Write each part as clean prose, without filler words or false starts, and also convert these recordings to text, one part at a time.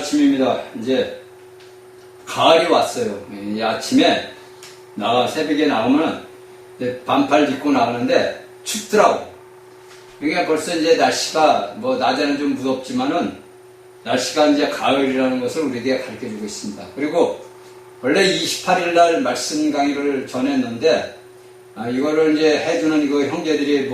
아침입니다. 이제 가을이 왔어요. 이 아침에 새벽에 나오면 반팔 입고 나가는데 춥더라고. 그러니까 벌써 이제 날씨가 낮에는 좀 무덥지만은 날씨가 이제 가을이라는 것을 우리에게 가르쳐 주고 있습니다. 그리고 원래 28일 날 말씀 강의를 전했는데 이거를 이제 해주는 이거 형제들이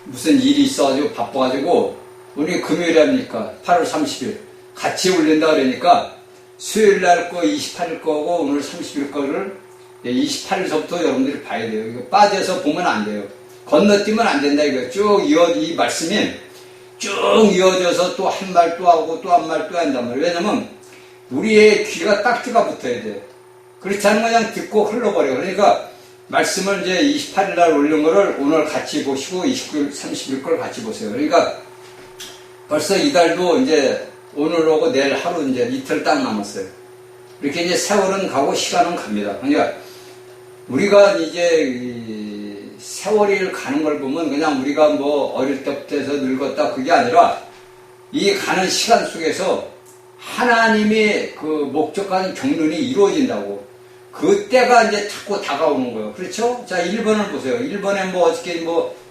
무슨 일이 있어가지고 바빠가지고 오늘 금요일에 합니까? 8월 30일 같이 올린다 그러니까 수요일 날 거 28일 거고 오늘 30일 거를 28일서부터 여러분들이 봐야 돼요. 이거 빠져서 보면 안 돼요. 건너뛰면 안 된다 이거. 이 말씀이 쭉 이어져서 또 한 말 또 하고 또 한 말 또 한단 말이에요. 왜냐면 우리의 귀가 딱지가 붙어야 돼요. 그렇지 않으면 그냥 듣고 흘러버려요. 그러니까 말씀을 이제 28일 날 올린 거를 오늘 같이 보시고 29일, 30일 걸 같이 보세요. 그러니까 벌써 이달도 이제 오늘 오고 내일 하루 이제 이틀 딱 남았어요. 이렇게 이제 세월은 가고 시간은 갑니다. 그러니까 우리가 이제 세월이 가는 걸 보면 그냥 우리가 어릴 때부터 해서 늙었다 그게 아니라 이 가는 시간 속에서 하나님의 그 목적한 경륜이 이루어진다고. 그 때가 이제 자꾸 다가오는 거예요. 그렇죠? 자, 일본을 보세요. 일본에 어저께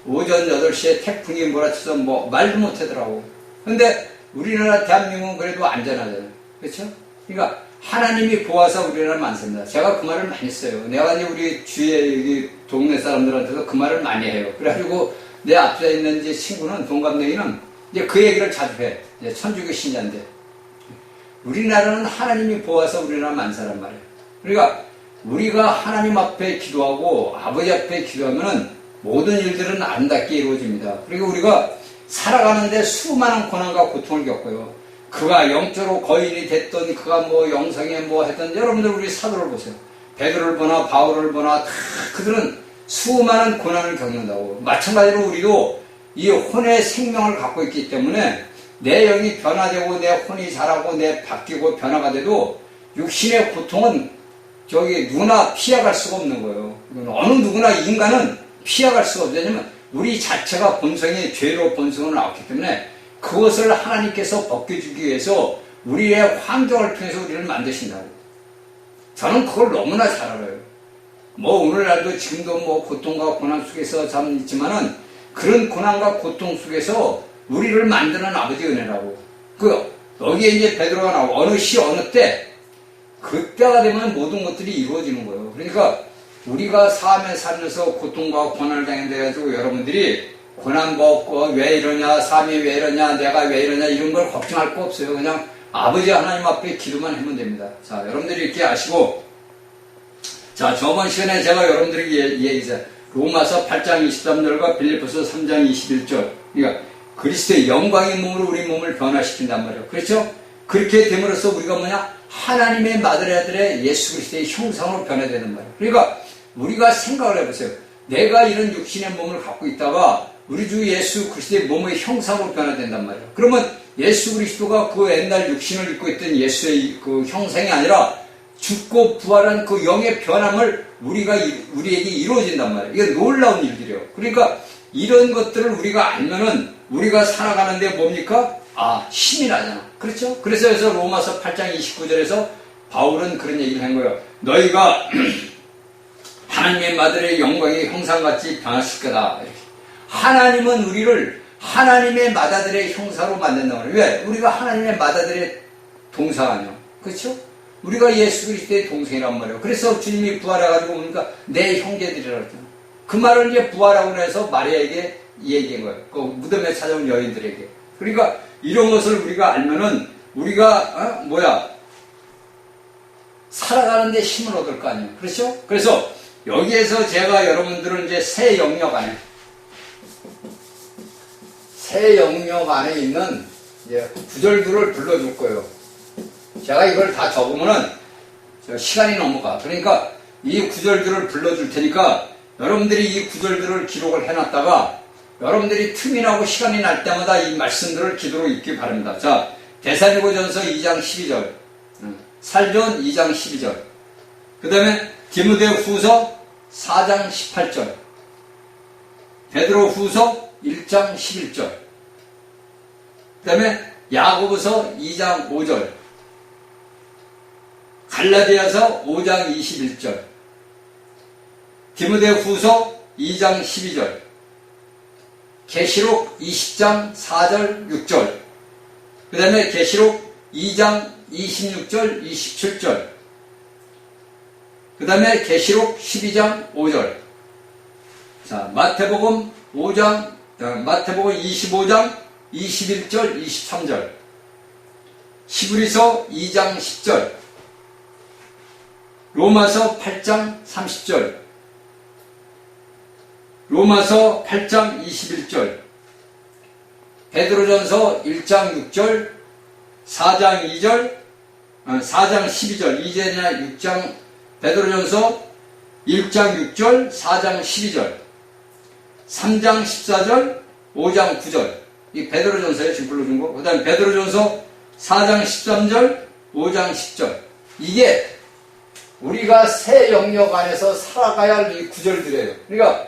오전 8시에 태풍이 몰아쳐서 말도 못 하더라고. 근데 우리나라 대한민국은 그래도 안전하잖아요. 그렇죠? 그러니까 하나님이 보아서 우리나라는 많습니다. 제가 그 말을 많이 써요. 내가 이제 우리 주위에 여기 동네 사람들한테도 그 말을 많이 해요. 그래가지고 내 앞에 있는 이제 친구는 동갑내기는 이제 그 얘기를 자주 해. 이제 천주교 신자인데 우리나라는 하나님이 보아서 우리나라 많사란 말이에요. 그러니까 우리가 하나님 앞에 기도하고 아버지 앞에 기도하면은 모든 일들은 아름답게 이루어집니다. 그리고 우리가 살아가는데 수많은 고난과 고통을 겪어요. 그가 영적으로 거인이 됐던 그가 영성에 했던 여러분들 우리 사도를 보세요. 베드로를 보나 바울을 보나 다 그들은 수많은 고난을 겪는다고. 마찬가지로 우리도 이 혼의 생명을 갖고 있기 때문에 내 영이 변화되고 내 혼이 자라고 내 바뀌고 변화가 돼도 육신의 고통은 누구나 피해갈 수가 없는 거예요. 어느 누구나 인간은 피해갈 수가 없어요. 왜냐면 우리 자체가 본성이 죄로 본성으로 나왔기 때문에 그것을 하나님께서 벗겨주기 위해서 우리의 환경을 통해서 우리를 만드신다고. 저는 그걸 너무나 잘 알아요. 오늘날도 지금도 고통과 고난 속에서 참 있지만은 그런 고난과 고통 속에서 우리를 만드는 아버지 은혜라고. 여기에 이제 베드로가 나오고 어느 시 어느 때 그때가 되면 모든 것들이 이루어지는 거예요. 그러니까 우리가 삶에 살면서 고통과 고난을 당해가지고 여러분들이 고난 없고 왜 이러냐, 삶이 왜 이러냐, 내가 왜 이러냐 이런 걸 걱정할 거 없어요. 그냥 아버지 하나님 앞에 기도만 하면 됩니다. 자, 여러분들이 이렇게 아시고, 자, 저번 시간에 제가 여러분들에게 얘기했어요. 로마서 8장 23절과 빌립보서 3장 21절. 그러니까 그리스도의 영광의 몸으로 우리 몸을 변화시킨단 말이에요. 그렇죠? 그렇게 됨으로써 우리가 하나님의 맏아들의 예수 그리스도의 형상으로 변화되는 말이에요. 그러니까 우리가 생각을 해보세요. 내가 이런 육신의 몸을 갖고 있다가 우리 주 예수 그리스도의 몸의 형상으로 변화된단 말이에요. 그러면 예수 그리스도가 그 옛날 육신을 입고 있던 예수의 그 형상이 아니라 죽고 부활한 그 영의 변함을 우리에게 이루어진단 말이에요. 이게 놀라운 일들이에요. 그러니까 이런 것들을 우리가 알면은 우리가 살아가는데 뭡니까? 힘이 나잖아. 그렇죠? 그래서 로마서 8장 29절에서 바울은 그런 얘기를 한 거예요. 너희가 하나님의 맏아들의 영광의 형상같이 변화시킬 거다. 이렇게. 하나님은 우리를 하나님의 맏아들의 형사로 만든다고 그래요. 왜? 우리가 하나님의 맏아들의 동상 아니요. 그렇죠? 우리가 예수 그리스도의 동생이란 말이에요. 그래서 주님이 부활해가지고 보니까 내 형제들이라고 했잖아요. 그 말을 이제 부활하고 나서 마리아에게 얘기한 거예요. 그 무덤에 찾아온 여인들에게. 그러니까 이런 것을 우리가 알면은 우리가 살아가는데 힘을 얻을 거 아니에요. 그렇죠? 그래서 여기에서 제가 여러분들은 이제 새 영역 안에 있는 구절들을 불러줄 거예요. 제가 이걸 다 적으면은 시간이 넘어가. 그러니까 이 구절들을 불러줄 테니까 여러분들이 이 구절들을 기록을 해놨다가 여러분들이 틈이 나고 시간이 날 때마다 이 말씀들을 기도로 읽기 바랍니다. 자, 데살로니가전서 2장 12절, 살전 2장 12절, 그 다음에 디모데후서 4장 18절, 베드로후서 1장 11절, 그 다음에 야고보서 2장 5절, 갈라디아서 5장 21절, 디모데후서 2장 12절, 계시록 20장 4절 6절, 그 다음에 계시록 2장 26절 27절, 그 다음에 계시록 12장 5절. 자, 마태복음 25장 21절 23절, 히브리서 2장 10절, 로마서 8장 30절, 로마서 8장 21절, 베드로전서 1장 6절, 4장 2절, 4장 12절, 2절이나 6장, 베드로전서 1장 6절, 4장 12절, 3장 14절, 5장 9절. 이 베드로전서에 지금 불러준 거. 그 다음에 베드로전서 4장 13절, 5장 10절. 이게 우리가 새 영역 안에서 살아가야 할 이 구절들이에요. 그러니까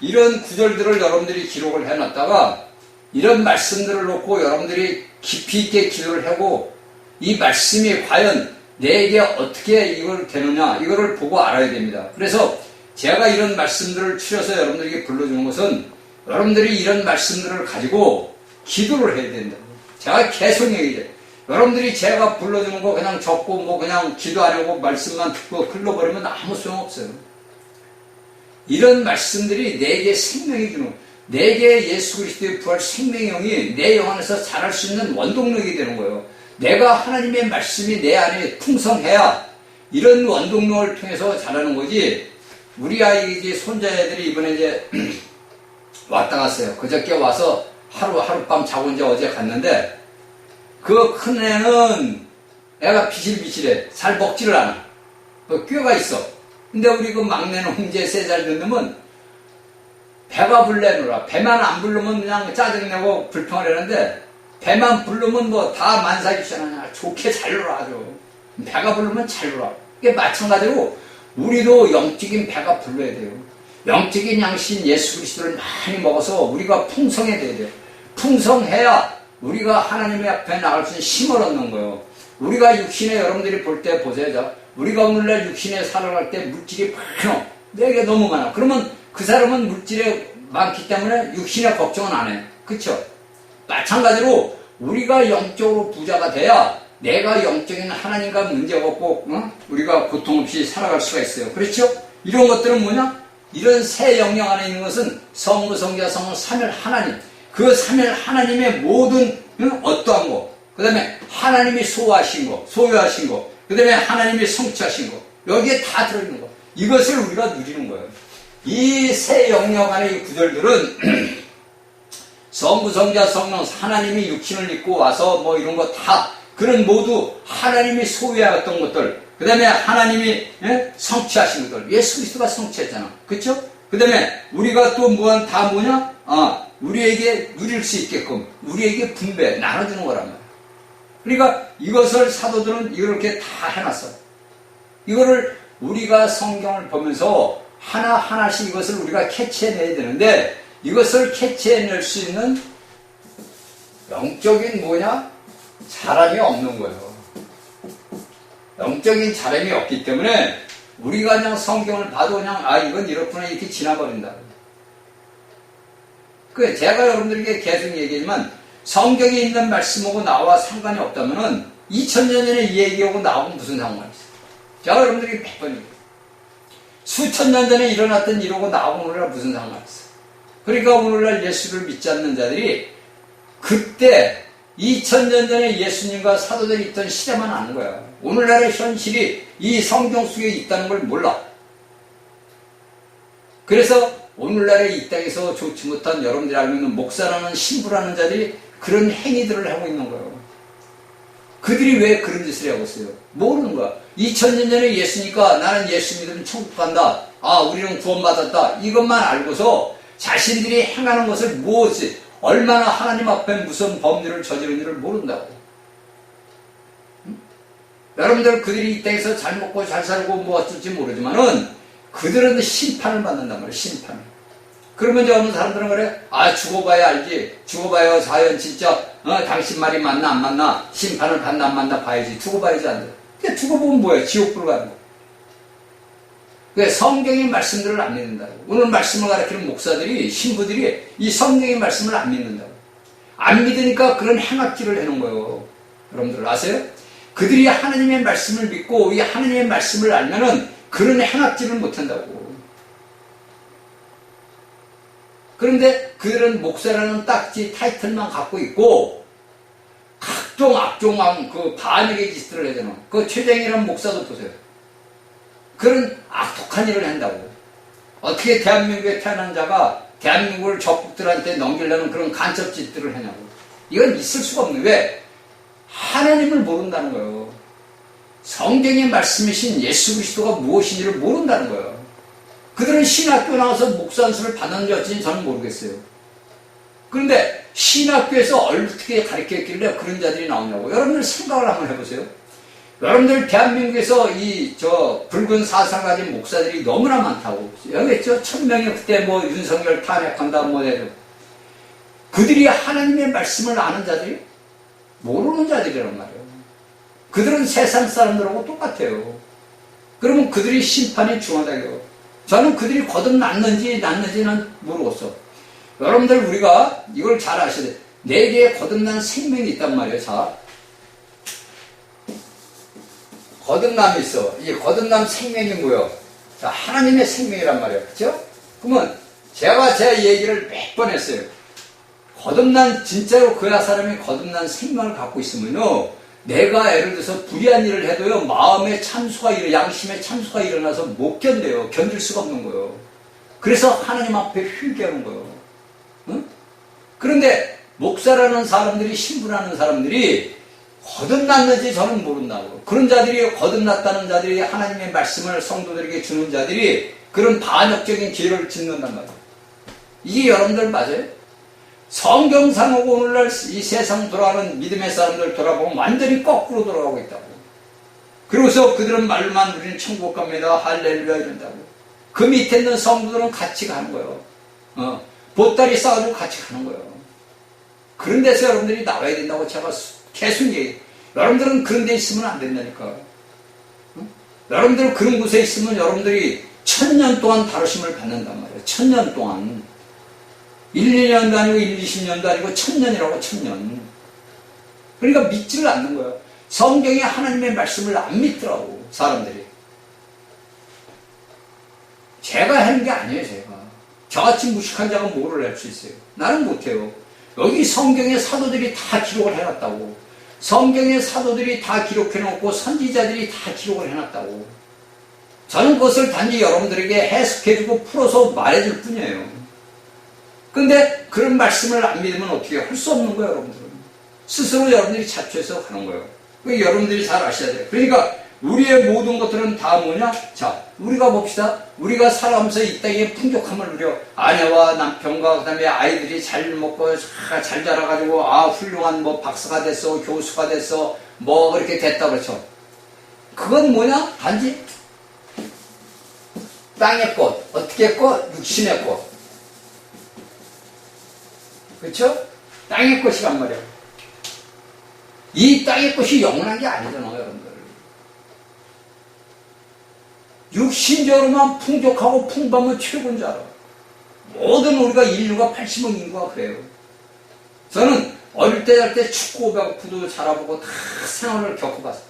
이런 구절들을 여러분들이 기록을 해놨다가 이런 말씀들을 놓고 여러분들이 깊이 있게 기도를 하고 이 말씀이 과연 내게 어떻게 이걸 되느냐 이거를 보고 알아야 됩니다. 그래서 제가 이런 말씀들을 추려서 여러분들에게 불러주는 것은 여러분들이 이런 말씀들을 가지고 기도를 해야 된다. 제가 계속 얘기해요. 여러분들이 제가 불러주는 거 그냥 적고 뭐 그냥 기도 안 하고 말씀만 듣고 흘러버리면 아무 소용없어요. 이런 말씀들이 내게 생명이 주는, 내게 예수 그리스도의 부활 생명의 영이 내 영 안에서 자랄 수 있는 원동력이 되는 거예요. 내가 하나님의 말씀이 내 안에 풍성해야 이런 원동력을 통해서 자라는 거지. 우리 아이 이제 손자애들이 이번에 이제 왔다 갔어요. 그저께 와서 하룻밤 자고 이제 어제 갔는데 그 큰 애는 애가 비실비실해. 잘 먹지를 않아. 꾀가 있어. 근데 우리 그 막내는 홍제 3살 된 놈은 배가 불래노라. 배만 안 부르면 그냥 짜증내고 불평을 하는데 배만 부르면 뭐 다 만사기천하냐. 좋게 잘 놀아 아주. 배가 부르면 잘 놀아. 이게 마찬가지로 우리도 영적인 배가 불러야 돼요. 영적인 양신 예수 그리스도를 많이 먹어서 우리가 풍성해져야 돼요. 풍성해야 우리가 하나님의 앞에 나갈 수 있는 힘을 얻는 거예요. 우리가 육신에 여러분들이 볼 때 보세요. 우리가 오늘날 육신에 살아갈 때 물질이 많아. 내게 너무 많아. 그러면 그 사람은 물질이 많기 때문에 육신의 걱정은 안 해. 그쵸? 마찬가지로 우리가 영적으로 부자가 돼야 내가 영적인 하나님과 문제가 없고 우리가 고통 없이 살아갈 수가 있어요. 그렇죠? 이런 것들은 뭐냐? 이런 새 영역 안에 있는 것은 성부, 성자, 성령, 삼일 하나님. 그 삼일 하나님의 모든 어떠한 거, 그 다음에 하나님이 소유하신 거, 그 다음에 하나님이 성취하신 거, 여기에 다 들어있는 거. 이것을 우리가 누리는 거예요. 이 새 영역 안의 이 구절들은 성부, 성자, 성령, 하나님이 육신을 입고 와서 뭐 이런 거 다, 그런 모두 하나님이 소유하였던 것들, 그 다음에 하나님이 성취하신 것들, 예수 그리스도가 성취했잖아. 그쵸? 그 다음에 우리가 또 무한 다 뭐냐? 우리에게 누릴 수 있게끔 우리에게 분배 나눠주는 거란 말이야. 그러니까 이것을 사도들은 이렇게 다 해놨어. 이거를 우리가 성경을 보면서 하나하나씩 이것을 우리가 캐치해내야 되는데 이것을 캐치해낼 수 있는 영적인 뭐냐? 자람이 없는 거예요. 영적인 자람이 없기 때문에 우리가 그냥 성경을 봐도 그냥 이건 이렇구나 이렇게 지나버린다. 그 제가 여러분들에게 계속 얘기하지만 성경에 있는 말씀하고 나와 상관이 없다면은 2000년 전에 이 얘기하고 나하고 무슨 상관이 있어요? 제가 여러분들에게 몇 번 얘기해요. 수천 년 전에 일어났던 일하고 나하고 오늘날 무슨 상관이 있어요? 그러니까 오늘날 예수를 믿지 않는 자들이 그때 2000년 전에 예수님과 사도들이 있던 시대만 아는 거야. 오늘날의 현실이 이 성경 속에 있다는 걸 몰라. 그래서 오늘날의 이 땅에서 좋지 못한 여러분들이 알고 있는 목사라는 신부라는 자들이 그런 행위들을 하고 있는 거예요. 그들이 왜 그런 짓을 하고 있어요? 모르는 거야. 2000년 전에 예수니까 나는 예수 믿으면 천국 간다. 우리는 구원받았다. 이것만 알고서 자신들이 행하는 것을 무엇이 얼마나 하나님 앞에 무슨 법률을 저지른지를 모른다고. 여러분들 그들이 이 땅에서 잘 먹고 잘 살고 뭐 어쩔지 모르지만은 그들은 심판을 받는단 말이에요. 심판을. 그러면 이제 어느 사람들은 그래. 죽어봐야 알지. 죽어봐야 자연 진짜 당신 말이 맞나 안 맞나 심판을 받나 안 받나 봐야지. 두고 봐야지 안 돼. 근데 두고 보면 뭐야? 지옥불 가는 거. 왜 성경의 말씀들을 안 믿는다고. 오늘 말씀을 가르치는 목사들이, 신부들이 이 성경의 말씀을 안 믿는다고. 안 믿으니까 그런 행악질을 해놓은 거예요. 여러분들 아세요? 그들이 하나님의 말씀을 믿고 이 하나님의 말씀을 알면은 그런 행악질을 못한다고. 그런데 그들은 목사라는 딱지 타이틀만 갖고 있고 각종 악종한 그 반역의 짓들을 하잖아. 그 최정이라는 목사도 보세요. 그런 악독한 일을 한다고. 어떻게 대한민국에 태어난 자가 대한민국을 적국들한테 넘기려는 그런 간첩 짓들을 하냐고. 이건 있을 수가 없는. 왜? 하나님을 모른다는 거예요. 성경의 말씀이신 예수 그리스도가 무엇인지를 모른다는 거예요. 그들은 신학교 나와서 목사 안수를 받았는지 어찌인지 저는 모르겠어요. 그런데 신학교에서 어떻게 가르쳤길래 그런 자들이 나오냐고. 여러분들 생각을 한번 해보세요. 여러분들 대한민국에서 붉은 사상 가진 목사들이 너무나 많다고. 여기 있죠? 1000명이 그때 뭐 윤석열 탄핵한다 뭐 해도. 그들이 하나님의 말씀을 아는 자들이 모르는 자들이란 말이에요. 그들은 세상 사람들하고 똑같아요. 그러면 그들이 심판이 중하다고요. 저는 그들이 거듭났는지는 모르겠어. 여러분들 우리가 이걸 잘 아셔야 돼요. 내게 거듭난 생명이 있단 말이에요. 자, 거듭남이 있어. 이 거듭남 생명이 뭐예요? 자, 하나님의 생명이란 말이에요. 그렇죠? 그러면 제가 제 얘기를 몇 번 했어요. 거듭난 진짜로 그야 사람이 거듭난 생명을 갖고 있으면요, 내가 예를 들어서 불의한 일을 해도요, 마음에 양심에 참소가 일어나서 못 견뎌요. 견딜 수가 없는 거예요. 그래서 하나님 앞에 회개하는 거예요. 응? 그런데 목사라는 사람들이, 신부라는 사람들이 거듭났는지 저는 모른다고. 그런 자들이, 거듭났다는 자들이 하나님의 말씀을 성도들에게 주는 자들이 그런 반역적인 기회를 짓는단 말이에요. 이게 여러분들 맞아요? 성경상하고 오늘날 이 세상 돌아가는 믿음의 사람들 돌아보면 완전히 거꾸로 돌아가고 있다고. 그러고서 그들은 말로만 우리는 천국 갑니다. 할렐루야 이런다고. 그 밑에 있는 성도들은 같이 가는 거예요. 보따리 싸가지고 같이 가는 거예요. 그런 데서 여러분들이 나와야 된다고 제가 계속 얘기해요. 여러분들은 그런 데 있으면 안 된다니까. 여러분들 그런 곳에 있으면 여러분들이 1000년 동안 다루심을 받는단 말이에요. 1000년 동안. 1, 2년도 아니고 1, 20년도 아니고 1000년이라고 1000년. 그러니까 믿지를 않는 거예요. 성경에 하나님의 말씀을 안 믿더라고 사람들이. 제가 하는 게 아니에요. 제가. 저같이 무식한 자가 뭐를 할 수 있어요. 나는 못해요. 여기 성경에 사도들이 다 기록을 해놨다고. 성경에 사도들이 다 기록해놓고 선지자들이 다 기록을 해놨다고. 저는 그것을 단지 여러분들에게 해석해주고 풀어서 말해줄 뿐이에요. 근데 그런 말씀을 안 믿으면 어떻게 할 수 없는 거예요, 여러분들은. 스스로 여러분들이 자초해서 하는 거예요. 여러분들이 잘 아셔야 돼요. 그러니까 우리의 모든 것들은 다 뭐냐? 자, 우리가 봅시다. 우리가 살아가면서 이 땅에 풍족함을 누려. 아내와 남편과 그 다음에 아이들이 잘 먹고 잘 자라가지고 훌륭한 뭐 박사가 됐어, 교수가 됐어, 뭐 그렇게 됐다 그렇죠. 그건 뭐냐? 단지 땅의 꽃. 어떻게 꽃? 육신의 꽃. 그렇죠? 땅의 꽃이란 말이에요. 이 땅의 꽃이 영원한 게 아니잖아요, 여러분들. 육신적으로만 풍족하고 풍부하면 최고인 줄 알아. 모든 우리가 인류가 80억 인구가 그래요. 저는 어릴 때 춥고 배고프도 자라보고 다 생활을 겪어봤어요.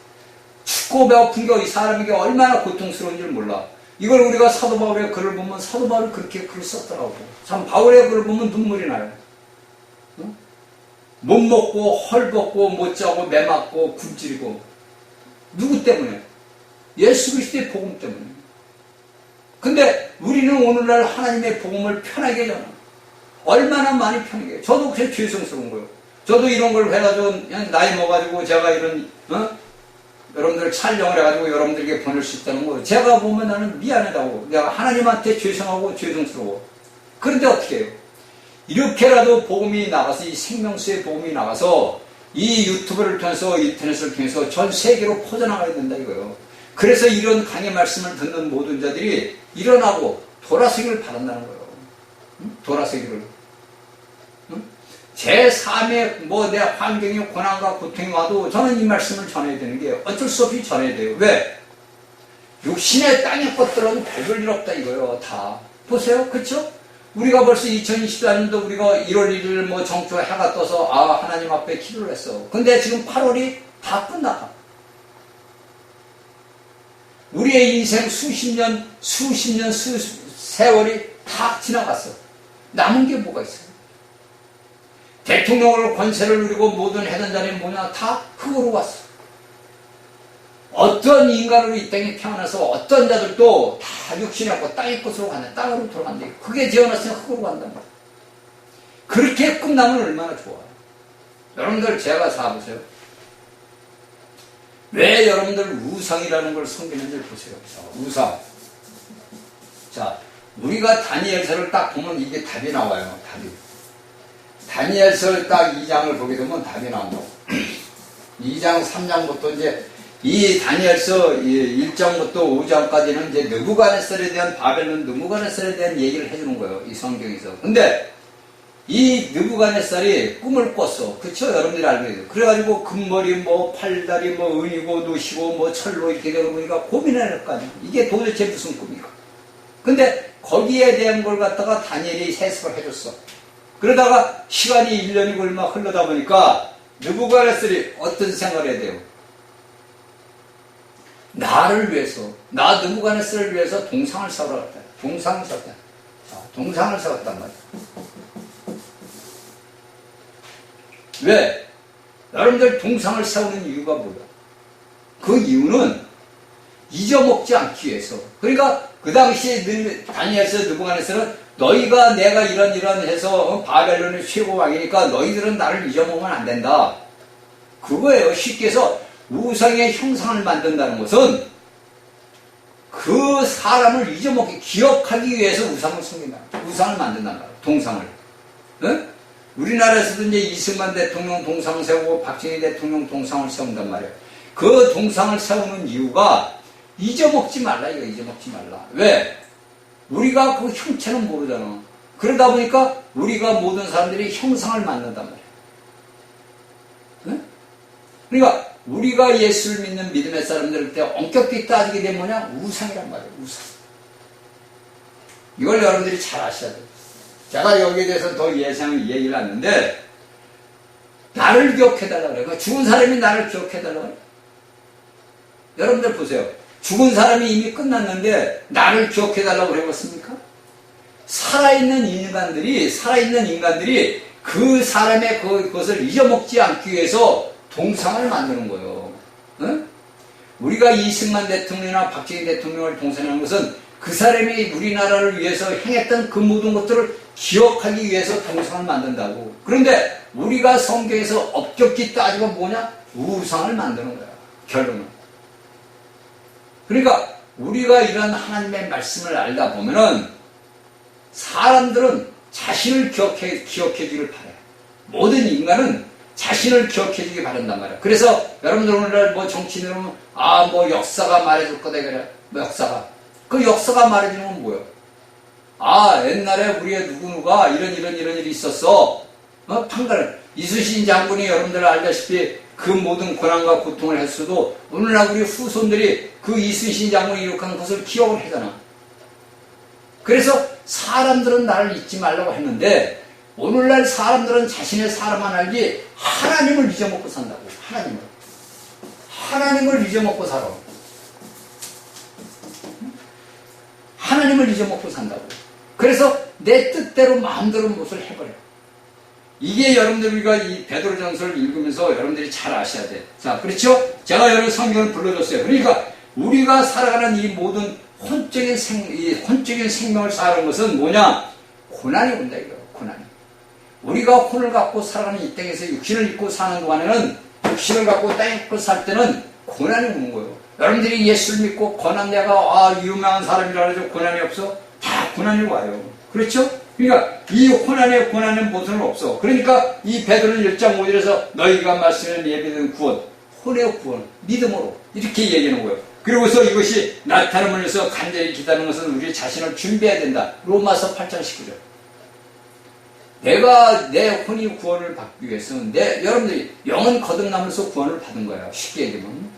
춥고 배고픈 게 이 사람에게 얼마나 고통스러운지 몰라. 이걸 우리가 사도 바울의 글을 보면 사도 바울이 그렇게 글을 썼더라고. 참 바울의 글을 보면 눈물이 나요. 응? 못 먹고 헐벗고 못 자고 매 맞고 굶주리고. 누구 때문에? 예수 그리스도의 복음 때문에. 근데 우리는 오늘날 하나님의 복음을 편하게 전하. 얼마나 많이 편하게. 저도 그게 죄송스러운 거예요. 저도 이런 걸 해가지고 그냥 나이 먹어가지고 제가 이런 여러분들 촬영을 해가지고 여러분들에게 보낼 수 있다는 거예요. 제가 보면 나는 미안하다고. 내가 하나님한테 죄송하고 죄송스러워. 그런데 어떻게 해요? 이렇게라도 복음이 나가서 이 생명수의 복음이 나가서 이 유튜브를 통해서 인터넷을 통해서 전 세계로 퍼져나가야 된다 이거예요. 그래서 이런 강의 말씀을 듣는 모든 자들이 일어나고 돌아서기를 바란다는 거예요. 돌아서기를. 제3의 뭐 내 환경이 고난과 고통이 와도 저는 이 말씀을 전해야 되는 게 어쩔 수 없이 전해야 돼요. 왜? 육신의 땅의 것들은 별별 일 없다 이거요. 다. 보세요. 그쵸? 우리가 벌써 2024년도 우리가 1월 1일 뭐 정초 해가 떠서 하나님 앞에 기도를 했어. 근데 지금 8월이 다 끝나가. 우리의 인생 수십 년, 세월이 다 지나갔어. 남은 게 뭐가 있어요? 대통령으로 권세를 누리고 모든 해던 자리는 뭐냐? 다 흙으로 왔어. 어떤 인간으로 이 땅에 태어나서 어떤 자들도 다 육신하고 땅의 것으로 간다. 땅으로 들어간다. 그게 재어났으면 흙으로 간단 말이야. 그렇게 끝나면 얼마나 좋아요. 여러분들 제가 사보세요. 왜 여러분들 우상이라는 걸 섬기는지 보세요. 우상. 자, 우리가 다니엘서를 딱 보면 이게 답이 나와요. 답이. 다니엘서 딱 2장을 보게 되면 답이 나온다고. 2장, 3장부터 이제 이 다니엘서 1장부터 5장까지는 이제 느부갓네살에 대한 바벨론 느부갓네살에 대한 얘기를 해주는 거예요. 이 성경에서. 근데 이 느부갓네살이 꿈을 꿨어. 그쵸? 여러분들이 알고 계세요. 그래가지고 금머리 뭐 팔다리 뭐 은이고 누시고 뭐 철로 이렇게 되고 보니까 고민을 했거든요. 이게 도대체 무슨 꿈이까? 근데 거기에 대한 걸 갖다가 다니엘이 해석을 해줬어. 그러다가 시간이 1년이고 얼마 흘러다 보니까 느부갓네살이 어떤 생각을 해야 돼요? 나를 위해서, 나 느부갓네살을 위해서 동상을 세우라 했다. 동상을 세웠다. 동상을 세웠단 말이야. 왜? 여러분들 동상을 세우는 이유가 뭐야? 그 이유는 잊어먹지 않기 위해서. 그러니까 그 당시에 다니엘서 느부갓네살은 너희가 내가 이런 해서 바벨론의 최고 왕이니까 너희들은 나를 잊어먹으면 안 된다. 그거예요. 쉽게 해서 우상의 형상을 만든다는 것은 그 사람을 잊어먹기, 기억하기 위해서 우상을 섬긴다. 우상을 만든단 말이에요. 동상을. 응? 우리나라에서도 이제 이승만 대통령 동상을 세우고 박정희 대통령 동상을 세운단 말이에요. 그 동상을 세우는 이유가 잊어먹지 말라, 이거 잊어먹지 말라. 왜? 우리가 그 형체는 모르잖아. 그러다 보니까 우리가 모든 사람들이 형상을 만든단 말이에요. 응? 그러니까 우리가 예수를 믿는 믿음의 사람들 때 엄격히 따지게 되면 뭐냐? 우상이란 말이에요. 우상. 이걸 여러분들이 잘 아셔야 돼요. 제가 여기에 대해서 더 얘기를 하는데 나를 기억해달라고 그래요. 죽은 사람이 나를 기억해달라고 그래요. 여러분들 보세요. 죽은 사람이 이미 끝났는데 나를 기억해달라고 그래봤습니까? 살아있는 인간들이 그 사람의 그것을 잊어먹지 않기 위해서 동상을 만드는 거예요. 응? 우리가 이승만 대통령이나 박정희 대통령을 동상하는 것은 그 사람이 우리나라를 위해서 행했던 그 모든 것들을 기억하기 위해서 동상을 만든다고. 그런데 우리가 성경에서 엄격히 따지면 뭐냐? 우상을 만드는 거야. 결론은. 그러니까 우리가 이런 하나님의 말씀을 알다 보면은 사람들은 자신을 기억해 주기를 바라요. 모든 인간은 자신을 기억해 주기 바란단 말이야. 그래서 여러분들 오늘날 뭐 정치인들은 뭐 역사가 말해줄 거다 그래. 뭐 역사가. 그 역사가 말해주는 건 뭐예요? 옛날에 우리의 누구누가 이런 일이 있었어. 판가를. 이순신 장군이 여러분들 알다시피 그 모든 고난과 고통을 했어도 오늘날 우리 후손들이 그 이순신 장군이 이룩한 것을 기억을 하잖아. 그래서 사람들은 나를 잊지 말라고 했는데 오늘날 사람들은 자신의 사람만 알지 하나님을 잊어먹고 산다고. 하나님을 잊어먹고 살아. 하나님을 잊어먹고 산다고. 그래서 내 뜻대로 마음대로 무엇을 해버려. 이게 여러분들 우리가 이 베드로전서를 읽으면서 여러분들이 잘 아셔야 돼. 자, 그렇죠? 제가 여러분 성경을 불러줬어요. 그러니까 우리가 살아가는 이 모든 혼적인 생명을 사는 것은 뭐냐? 고난이 온다 이거예요. 고난이. 우리가 혼을 갖고 살아가는 이 땅에서 육신을 입고 사는 동안에는 육신을 갖고 땅에 입고 살 때는 고난이 오는 거예요. 여러분들이 예수를 믿고 고난 내가 유명한 사람이라 해서 고난이 없어? 다 고난이 와요. 그렇죠? 그러니까 이 고난의 보수는 없어. 그러니까 이 베드로는 1장 5절에서 너희가 말씀에 예비된 구원, 혼의 구원, 믿음으로 이렇게 얘기하는 거예요. 그리고서 이것이 나타남을 위해서 간절히 기다리는 것은 우리 자신을 준비해야 된다. 로마서 8장 19절. 내가 내 혼이 구원을 받기 위해서는 여러분들이 영은 거듭남으로써 구원을 받은 거예요. 쉽게 얘기하면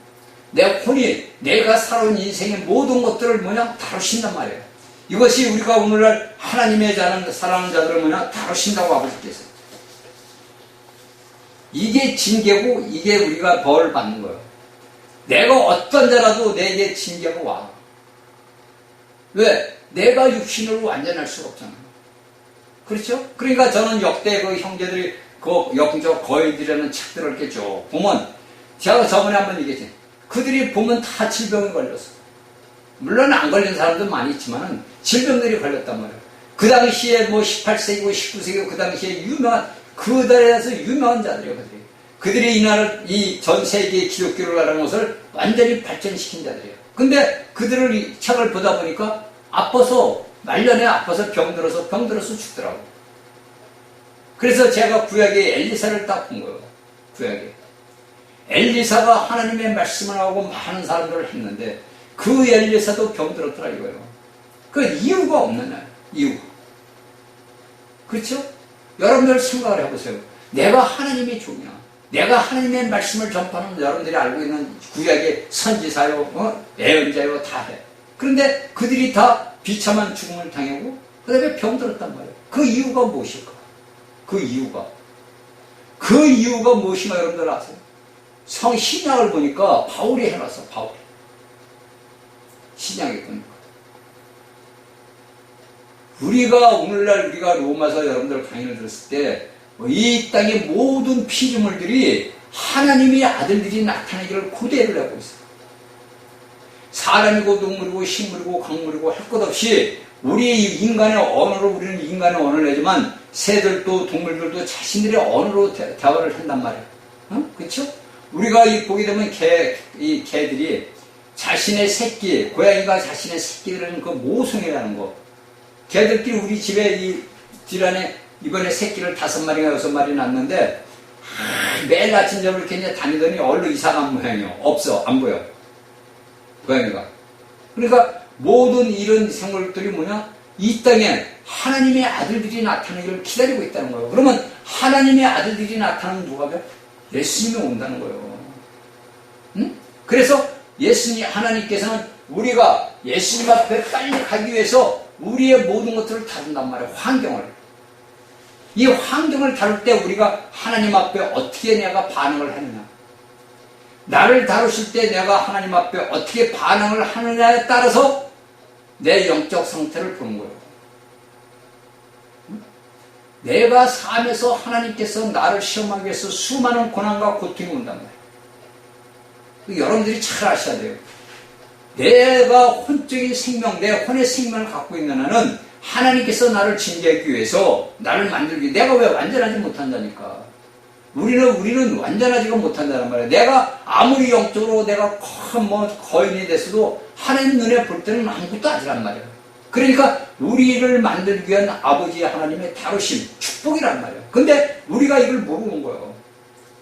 내 혼이 내가 살아온 인생의 모든 것들을 다루신단 말이에요. 이것이 우리가 오늘날 하나님의 자는 사랑하는 자들을 다루신다고 아버지께서. 이게 징계고 이게 우리가 벌을 받는 거예요. 내가 어떤 자라도 내게 징계가 와. 왜? 내가 육신으로 완전할 수가 없잖아요. 그렇죠? 그러니까 저는 역대 그 형제들이 그 영적 거인들이라는 책들을 이렇게 쭉 보면 제가 저번에 한번 얘기했지. 그들이 보면 다 질병에 걸렸어. 물론 안 걸린 사람도 많이 있지만 질병들이 걸렸단 말이에요. 그 당시에 18세기고 19세기고 그 당시에 그 달에서 유명한 자들이에요. 그들이 이 나라를, 이 전 세계의 기독교라는 것을 완전히 발전시킨 자들이에요. 근데 그들을 이 책을 보다 보니까 아파서, 말년에 아파서 병들어서 죽더라고. 그래서 제가 구약의 엘리사를 딱 본 거예요. 구약에. 엘리사가 하나님의 말씀을 하고 많은 사람들을 했는데 그 엘리사도 병들었더라 이거예요. 그 이유가 없는 이유가. 그렇죠? 여러분들 생각을 해보세요. 내가 하나님의 종이야. 내가 하나님의 말씀을 전파하는 여러분들이 알고 있는 구약의 선지사요, 예언자요 다 해. 그런데 그들이 다 비참한 죽음을 당하고 그 다음에 병들었단 말이에요. 그 이유가 무엇일까? 그 이유가 무엇인가 여러분들 아세요? 신약을 보니까 바울이 해놨어. 바울이. 신약에 보니까. 오늘날 우리가 로마서 여러분들 강의를 들었을 때 이 땅의 모든 피조물들이 하나님의 아들들이 나타나기를 고대를 하고 있어요. 사람이고 동물이고 식물이고 강물이고 할 것 없이 우리 인간의 언어로 우리는 인간의 언어를 내지만 새들도 동물들도 자신들의 언어로 대화를 한단 말이에요. 그렇죠? 우리가 보게 되면 이 개들이 자신의 새끼, 고양이가 자신의 새끼들은 그 모성이라는 거. 개들끼리 우리 집에 이 뒷안에 이번에 새끼를 5마리가 6마리 낳았는데 매일 아침 저녁 이렇게 이제 다니더니 얼른 이사간 모양이요. 없어. 안 보여. 고양이가. 그러니까 모든 이런 생물들이 이 땅에 하나님의 아들들이 나타나기를 기다리고 있다는 거예요. 그러면 하나님의 아들들이 나타나면 누가 돼? 예수님이 온다는 거예요. 응? 그래서 하나님께서는 우리가 예수님 앞에 빨리 가기 위해서 우리의 모든 것들을 다룬단 말이에요. 환경을. 이 환경을 다룰 때 우리가 하나님 앞에 어떻게 내가 반응을 하느냐. 나를 다루실 때 내가 하나님 앞에 어떻게 반응을 하느냐에 따라서 내 영적 상태를 보는 거예요. 내가 삶에서 하나님께서 나를 시험하기 위해서 수많은 고난과 고통이 온단 말이에요. 여러분들이 잘 아셔야 돼요. 내가 혼적인 생명, 내 혼의 생명을 갖고 있는 한은 하나님께서 나를 징계하기 위해서 나를 만들기, 내가 왜 완전하지 못한다니까. 우리는 완전하지가 못한다는 말이에요. 내가 아무리 영적으로 내가 거인이 됐어도 하나님 눈에 볼 때는 아무것도 아니란 말이에요. 그러니까 우리를 만들기 위한 아버지 하나님의 다루심, 축복이란 말이에요. 근데 우리가 이걸 모르는 거예요.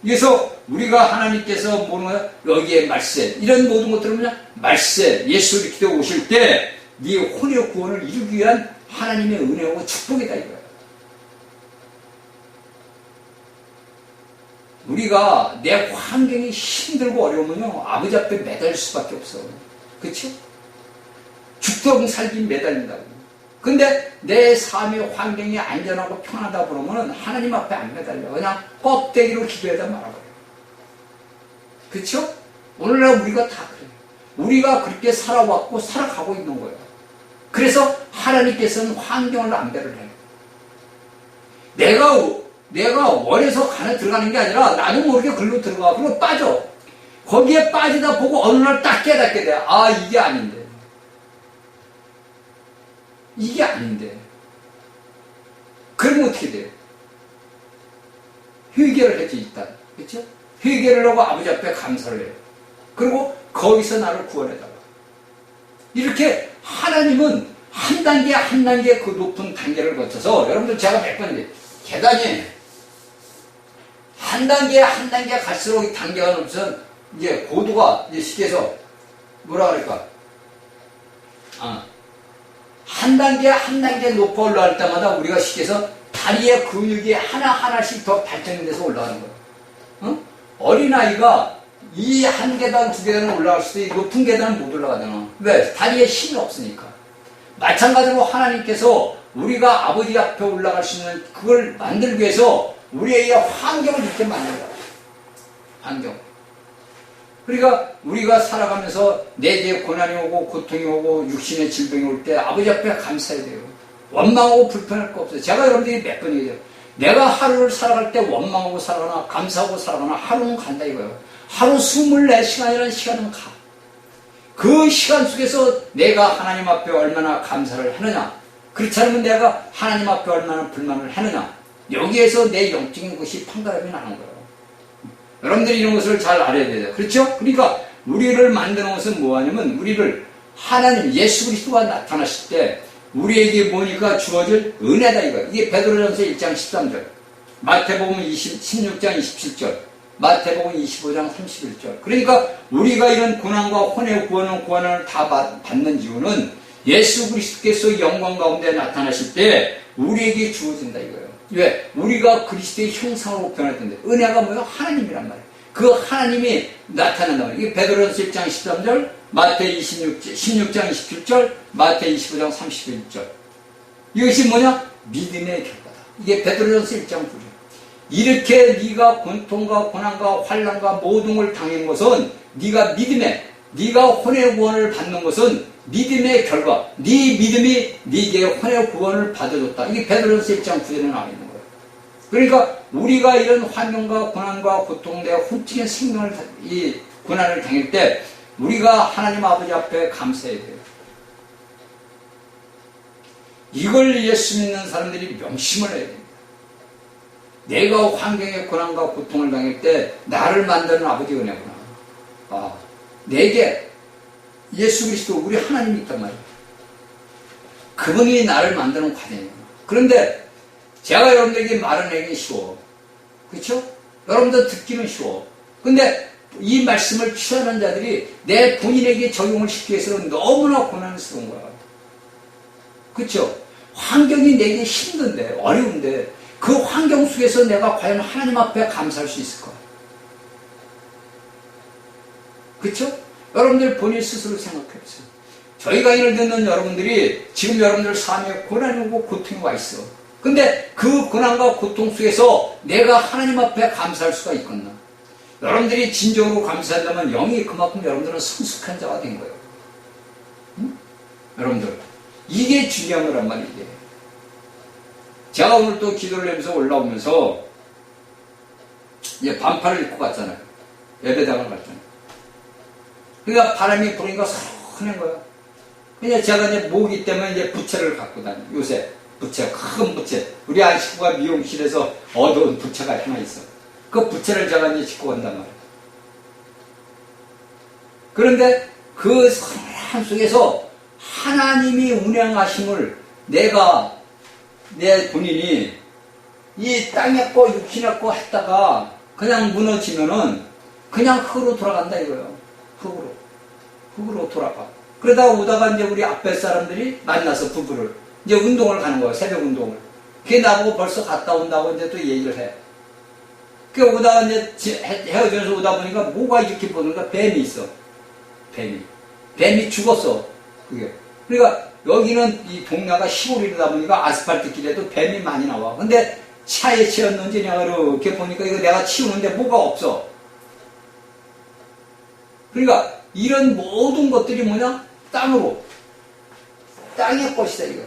그래서 우리가 하나님께서 모르는 거예요. 여기에 말세, 이런 모든 것들은 말세, 예수 그리스도 오실 때 네 혼의 구원을 이루기 위한 하나님의 은혜와 축복이다 이거예요. 우리가 내 환경이 힘들고 어려우면요 아버지 앞에 매달릴 수밖에 없어. 그렇죠? 죽도록 살긴 매달린다고. 근데 내 삶의 환경이 안전하고 편하다 그러면 하나님 앞에 안 매달려. 그냥 껍데기로 기도해다 말아버려. 그렇죠? 오늘날 우리가 다 그래요. 우리가 그렇게 살아왔고 살아가고 있는 거예요. 그래서 하나님께서는 환경을 안배를 해요. 내가 원해서 간에 들어가는 게 아니라 나도 모르게 글로 들어가. 그리고 빠져. 거기에 빠지다 보고 어느 날 딱 깨닫게 돼. 아, 이게 아닌데. 이게 아닌데. 그러면 어떻게 돼요? 회개를 했지, 일단. 그렇죠? 회개를 하고 아버지 앞에 감사를 해요. 그리고 거기서 나를 구원해달라. 이렇게 하나님은 한 단계 한 단계 그 높은 단계를 거쳐서 여러분들 제가 몇 번 계단이 한 단계 한 단계 갈수록 이 단계가 높으면 이제 고도가 이제 쉽게 뭐라 그럴까? 한 단계 한 단계 높아 올라갈 때마다 우리가 쉽게 다리의 근육이 하나하나씩 더 발전돼서 올라가는 거예요. 어? 어린아이가 이 한 계단, 두 계단은 올라갈 수도 있고 높은 계단은 못 올라가잖아. 왜? 다리에 힘이 없으니까. 마찬가지로 하나님께서 우리가 아버지 앞에 올라갈 수 있는 그걸 만들기 위해서 우리에게 환경을 이렇게 만든 거야. 환경. 그러니까 우리가 살아가면서 내게 고난이 오고 고통이 오고 육신의 질병이 올 때 아버지 앞에 감사해야 돼요. 원망하고 불편할 거 없어요. 제가 여러분들이 몇 번 얘기해요. 내가 하루를 살아갈 때 원망하고 살아가나 감사하고 살아가나 하루는 간다 이거예요. 하루 24시간이라는 시간은 가. 그 시간 속에서 내가 하나님 앞에 얼마나 감사를 하느냐, 그렇지 않으면 내가 하나님 앞에 얼마나 불만을 하느냐, 여기에서 내 영적인 것이 판가름이 나는 거예요. 여러분들이 이런 것을 잘 알아야 돼요. 그렇죠? 그러니까 우리를 만드는 것은 뭐하냐면 우리를 하나님 예수 그리스도가 나타나실 때 우리에게 뭐니까 주어질 은혜다 이거예요. 이게 베드로전서 1장 13절, 마태복음 16장 27절, 마태복음 25장 31절. 그러니까 우리가 이런 고난과 혼의 구원을 다 받는 이유는 예수 그리스도께서 영광 가운데 나타나실 때 우리에게 주어진다 이거예요. 왜? 우리가 그리스도의 형상으로 변화된다. 은혜가 뭐예요? 하나님이란 말이에요. 그 하나님이 나타난단 말이에요. 이게 베드로전서 1장 13절, 마태 16장 27절, 마태 25장 31절. 이것이 뭐냐? 믿음의 결과다. 이게 베드로전서 1장 9절. 이렇게 네가 고통과 고난과 환난과 모든 걸 당한 것은 네가 믿음에, 네가 혼의 구원을 받는 것은 믿음의 결과, 네 믿음이 네게 혼의 구원을 받아줬다. 이게 베드로전서 1장 9절에 나와 있는 거예요. 그러니까 우리가 이런 환경과 고난과 고통, 내가 훔치는 생명을, 이 고난을 당할 때 우리가 하나님 아버지 앞에 감사해야 돼요. 이걸 예수 믿는 사람들이 명심을 해야 됩니다. 내가 환경의 고난과 고통을 당할 때 나를 만드는 아버지 은혜구나. 아, 내게 예수 그리스도 우리 하나님이 있단 말이에요. 그분이 나를 만드는 과정이구나. 그런데 제가 여러분들에게 말은 쉬워. 그렇죠? 여러분들 듣기는 쉬워. 근데 이 말씀을 취하는 자들이 내 본인에게 적용을 시키기 위해서는 너무나 고난스러운 거야. 그렇죠? 환경이 내게 힘든데, 어려운데 그 환경 속에서 내가 과연 하나님 앞에 감사할 수 있을까? 그렇죠? 여러분들 본인 스스로 생각해보세요. 저희 강의를 듣는 여러분들이 지금 여러분들 삶에 고난이 오고 고통이 와 있어. 근데 그 고난과 고통 속에서 내가 하나님 앞에 감사할 수가 있겠나? 여러분들이 진정으로 감사한다면 영이 그만큼 여러분들은 성숙한 자가 된 거예요. 응? 여러분들 이게 중요한 거란 말이에요. 제가 오늘 또 기도를 하면서 올라오면서 이제 반팔을 입고 갔잖아요. 예배당을 갔잖아요. 그러니까 바람이 불으니까 서운한 거야. 그냥 제가 이제 모기 때문에 이제 부채를 갖고 다녀요. 요새 부채, 큰 부채. 우리 아이 식구가 미용실에서 얻어온 부채가 하나 있어. 그 부채를 제가 이제 짚고 간단 말이에요. 그런데 그 서운함 속에서 하나님이 운행하심을 내가 내 본인이 이 땅에 거 육신에 거 했다가 그냥 무너지면은 그냥 흙으로 돌아간다 이거예요. 흙으로 돌아가. 그러다가 오다가 이제 우리 앞에 사람들이 만나서 부부를 이제 운동을 가는 거예요. 새벽 운동을. 그게 나보고 벌써 갔다 온다고 이제 또 얘기를 해. 그 오다가 이제 헤어져서 오다 보니까 뭐가 이렇게 보는가? 뱀이 있어. 뱀이 죽었어. 그게. 그러니까 여기는 이 동네가 시골이다 보니까 아스팔트 길에도 뱀이 많이 나와. 근데 차에 치웠는지 내가 이렇게 보니까 이거 내가 치우는데 뭐가 없어. 그러니까 이런 모든 것들이 뭐냐? 땅의 것이다 이거.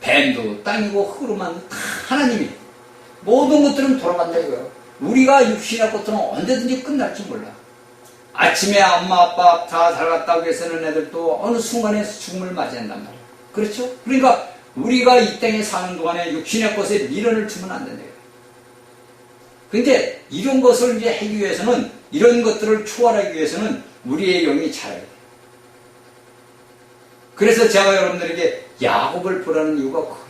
뱀도 땅이고 흙으로 만든 다 하나님이. 모든 것들은 돌아간다 이거예요. 우리가 육신의 것들은 언제든지 끝날지 몰라. 아침에 엄마 아빠 다 잘 갔다 오기 위해서는 애들도 어느 순간에 죽음을 맞이한단 말이에요. 그렇죠? 그러니까 우리가 이 땅에 사는 동안에 육신의 것에 미련을 주면 안 된대요. 근데 이런 것을 이제 하기 위해서는, 이런 것들을 초월하기 위해서는 우리의 영이 자라야 돼요. 그래서 제가 여러분들에게 야곱을 보라는 이유가 그거예요.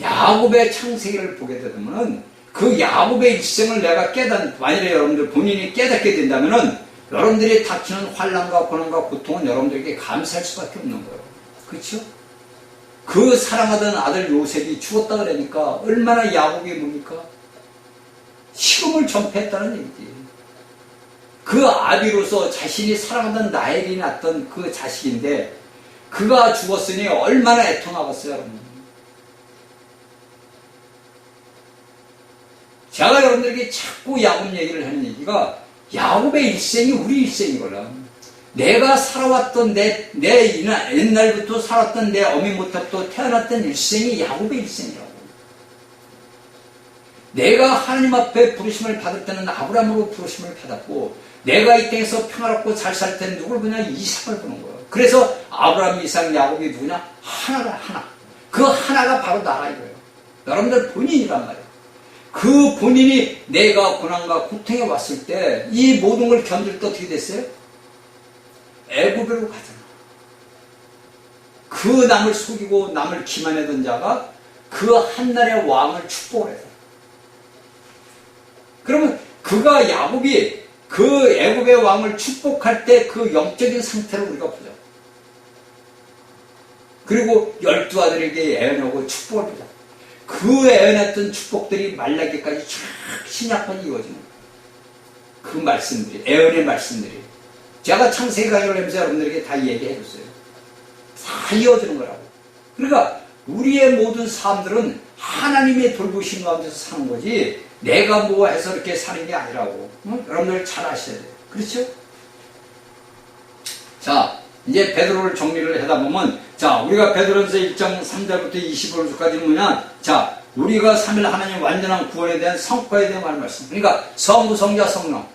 야곱의 창세기를 보게 되면은 그 야곱의 일생을 내가 만일에 여러분들 본인이 깨닫게 된다면은 여러분들이 닥치는 환난과 고난과 고통은 여러분들에게 감사할 수밖에 없는 거예요. 그렇죠? 그 사랑하던 아들 요셉이 죽었다 그러니까 얼마나 야곱이 뭡니까? 식음을 전폐했다는 얘기지. 그 아비로서 자신이 사랑하던 라헬이 낳았던 그 자식인데 그가 죽었으니 얼마나 애통하겠어요, 여러분. 제가 여러분들에게 자꾸 야곱 얘기를 하는 얘기가 야곱의 일생이 우리 일생이거든. 내가 살아왔던 내 옛날부터 살았던 내 어미부터 태어났던 일생이 야곱의 일생이라고. 내가 하나님 앞에 부르심을 받을 때는 아브라함으로 부르심을 받았고 내가 이 땅에서 평화롭고 잘 살 때는 누굴 보냐? 이삭을 보는 거예요. 그래서 아브라함, 이삭, 야곱이 누구냐? 하나가 하나. 그 하나가 바로 나라 이거예요. 여러분들 본인이란 말이에요. 그 본인이 내가 고난과 고통에 왔을 때 이 모든 걸 견딜 때 어떻게 됐어요? 애굽으로 가잖아. 그 남을 속이고 남을 기만하던 자가 그 한나라의 왕을 축복을 해요. 그러면 그가 야곱이 그 애굽의 왕을 축복할 때 그 영적인 상태를 우리가 보자. 그리고 12아들에게 애언하고 축복을 보자. 그 애언했던 축복들이 말라기까지 쫙 신약판이 이루어지는 거예요. 그 말씀들이, 애언의 말씀들이. 제가 창세기 강의를 하면서 여러분들에게 다 얘기해 줬어요. 다 이어지는 거라고. 그러니까 우리의 모든 삶들은 하나님의 돌보심 가운데서 사는 거지 내가 뭐 해서 이렇게 사는 게 아니라고. 응? 여러분들 잘 아셔야 돼요. 그렇죠? 자, 이제 베드로를 정리를 하다 보면 자, 우리가 베드로전서 1장 3절부터 25절까지는 뭐냐? 자, 우리가 3일 하나님 완전한 구원에 대한 성과에 대한 말씀. 그러니까 성부, 성자, 성령.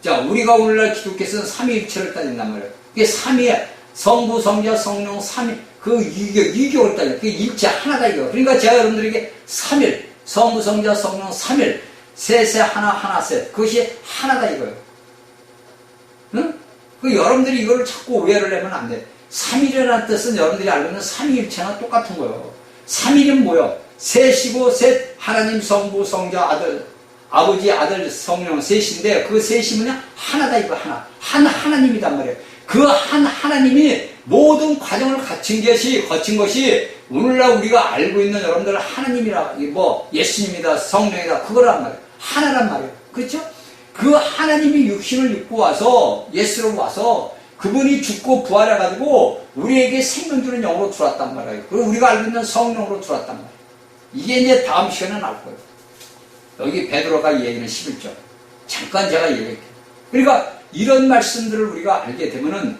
자, 우리가 오늘날 기독교에서는 삼위일체를 따진단 말이에요. 이게 삼위에 성부, 성자, 성령, 삼위 그 유격을 따져. 그게 일체 하나다 이거. 그러니까 제가 여러분들에게 삼일 성부, 성자, 성령, 삼일 셋에 하나, 셋. 그것이 하나다 이거예요. 응? 그 여러분들이 이걸 자꾸 오해를 하면 안 돼. 삼일이라는 뜻은 여러분들이 알고 있는 삼위일체나 똑같은 거예요. 삼일은 뭐예요? 셋이고 셋 하나님 성부 성자 아들 아버지 아들 성령 셋인데 그 셋이 뭐냐? 하나다 이거 하나. 한 하나님이단 말이에요. 그 한 하나님이 모든 과정을 거친 것이 오늘날 우리가 알고 있는 여러분들 하나님이라 뭐 예수님이다 성령이다 그거란 말이에요. 하나란 말이에요. 그렇죠? 그 하나님이 육신을 입고 와서 예수로 와서 그분이 죽고 부활해가지고 우리에게 생명 주는 영으로 들어왔단 말이에요. 그리고 우리가 알고 있는 성령으로 들어왔단 말이에요. 이게 이제 다음 시간에 나올 거예요. 여기 베드로가 얘기는 11절. 잠깐 제가 얘기할게요. 그러니까 이런 말씀들을 우리가 알게 되면은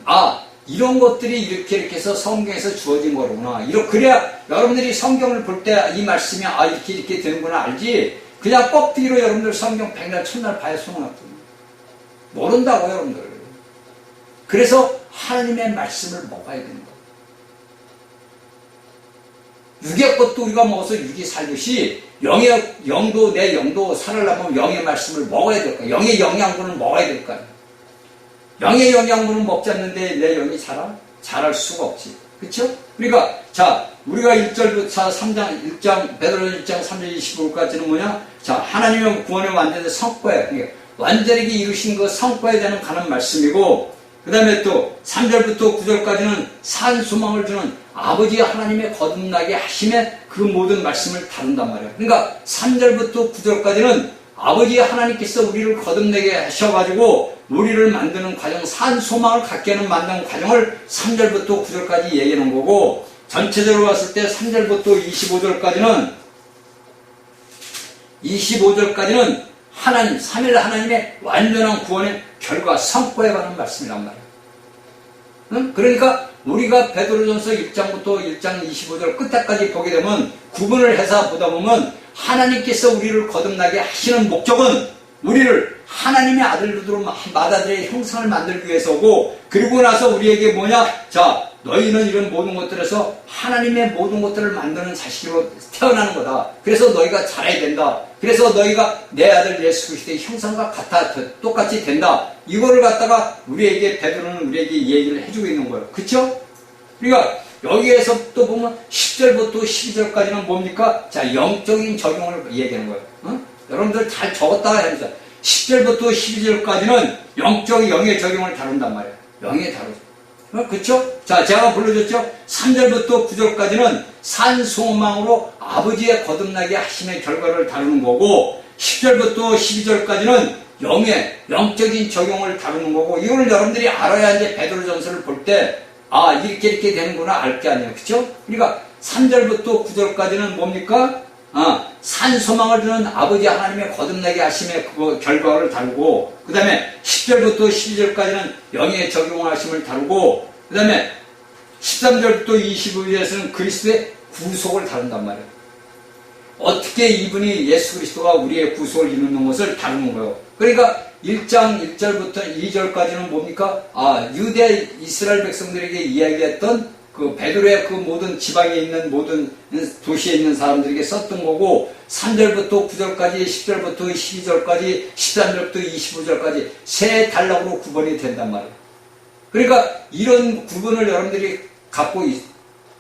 이런 것들이 이렇게 해서 성경에서 주어진 거구나. 그래야 여러분들이 성경을 볼 때 이 말씀이 이렇게 되는구나 알지. 그냥 껍데기로 여러분들 성경 백날 천날 봐야 소용없거든요. 모른다고 여러분들. 그래서 하나님의 말씀을 먹어야 되는 거예요. 육의 것도 우리가 먹어서 육이 살듯이 내 영도 살으려면 영의 말씀을 먹어야 될 거예요. 영의 영양분을 먹어야 될 거예요. 영의 영양분을 먹지 않는데 내 영이 자랄 수가 없지. 그렇죠? 그러니까 자 우리가 1절부터 3장 1장 베드로전 1장 3절 25절까지는 뭐냐? 자 하나님의 구원의 완전한 성과에 그러니까 완전하게 이루신 그 성과에 대한 가는 말씀이고 그 다음에 또 3절부터 9절까지는 산 소망을 주는 아버지 하나님의 거듭나게 하심의 그 모든 말씀을 다룬단 말이에요. 그러니까 3절부터 9절까지는 아버지 하나님께서 우리를 거듭내게 하셔가지고 우리를 만드는 과정, 산 소망을 갖게 하는 만드는 과정을 3절부터 9절까지 얘기하는 거고 전체적으로 봤을 때 3절부터 25절까지는 하나님, 3일 하나님의 완전한 구원의 결과, 성과에 관한 말씀이란 말이에요. 응? 그러니까 우리가 베드로전서 1장부터 1장 25절 끝에까지 보게 되면 구분을 해서 보다 보면 하나님께서 우리를 거듭나게 하시는 목적은 우리를 하나님의 아들들로 맏아들의 형상을 만들기 위해서고 그리고 나서 우리에게 뭐냐? 자, 너희는 이런 모든 것들에서 하나님의 모든 것들을 만드는 자식으로 태어나는 거다. 그래서 너희가 잘해야 된다. 그래서 너희가 내 아들 예수 그리스도의 형상과 똑같이 된다. 이거를 갖다가 우리에게 베드로는 우리에게 얘기를 해주고 있는 거예요. 그쵸? 그러니까 여기에서 또 보면 10절부터 12절까지는 뭡니까? 자, 영적인 적용을 얘기하는 거예요. 응? 여러분들 잘 적었다가 해보자. 10절부터 12절까지는 영의 적용을 다룬단 말이에요. 영의 다루죠. 그쵸? 자, 제가 불러줬죠? 3절부터 9절까지는 산소망으로 아버지의 거듭나게 하심의 결과를 다루는 거고, 10절부터 12절까지는 영적인 적용을 다루는 거고, 이걸 여러분들이 알아야 이제 베드로전서를 볼 때, 아, 이렇게 되는구나 알 게 아니에요. 그쵸? 그러니까 3절부터 9절까지는 뭡니까? 산소망을 주는 아버지 하나님의 거듭나게 하심의 그 결과를 다루고, 그 다음에 10절부터 12절까지는 영의 적용을 하심을 다루고, 그 다음에 13절부터 25절에서는 그리스도의 구속을 다룬단 말이에요. 어떻게 이분이 예수 그리스도가 우리의 구속을 이루는 것을 다루는 거예요. 그러니까 1장 1절부터 2절까지는 뭡니까? 유대 이스라엘 백성들에게 이야기했던 그 베드로의 그 모든 지방에 있는 모든 도시에 있는 사람들에게 썼던 거고, 3절부터 9절까지 10절부터 12절까지 13절부터 25절까지 세 단락으로 구분이 된단 말이에요. 그러니까 이런 구분을 여러분들이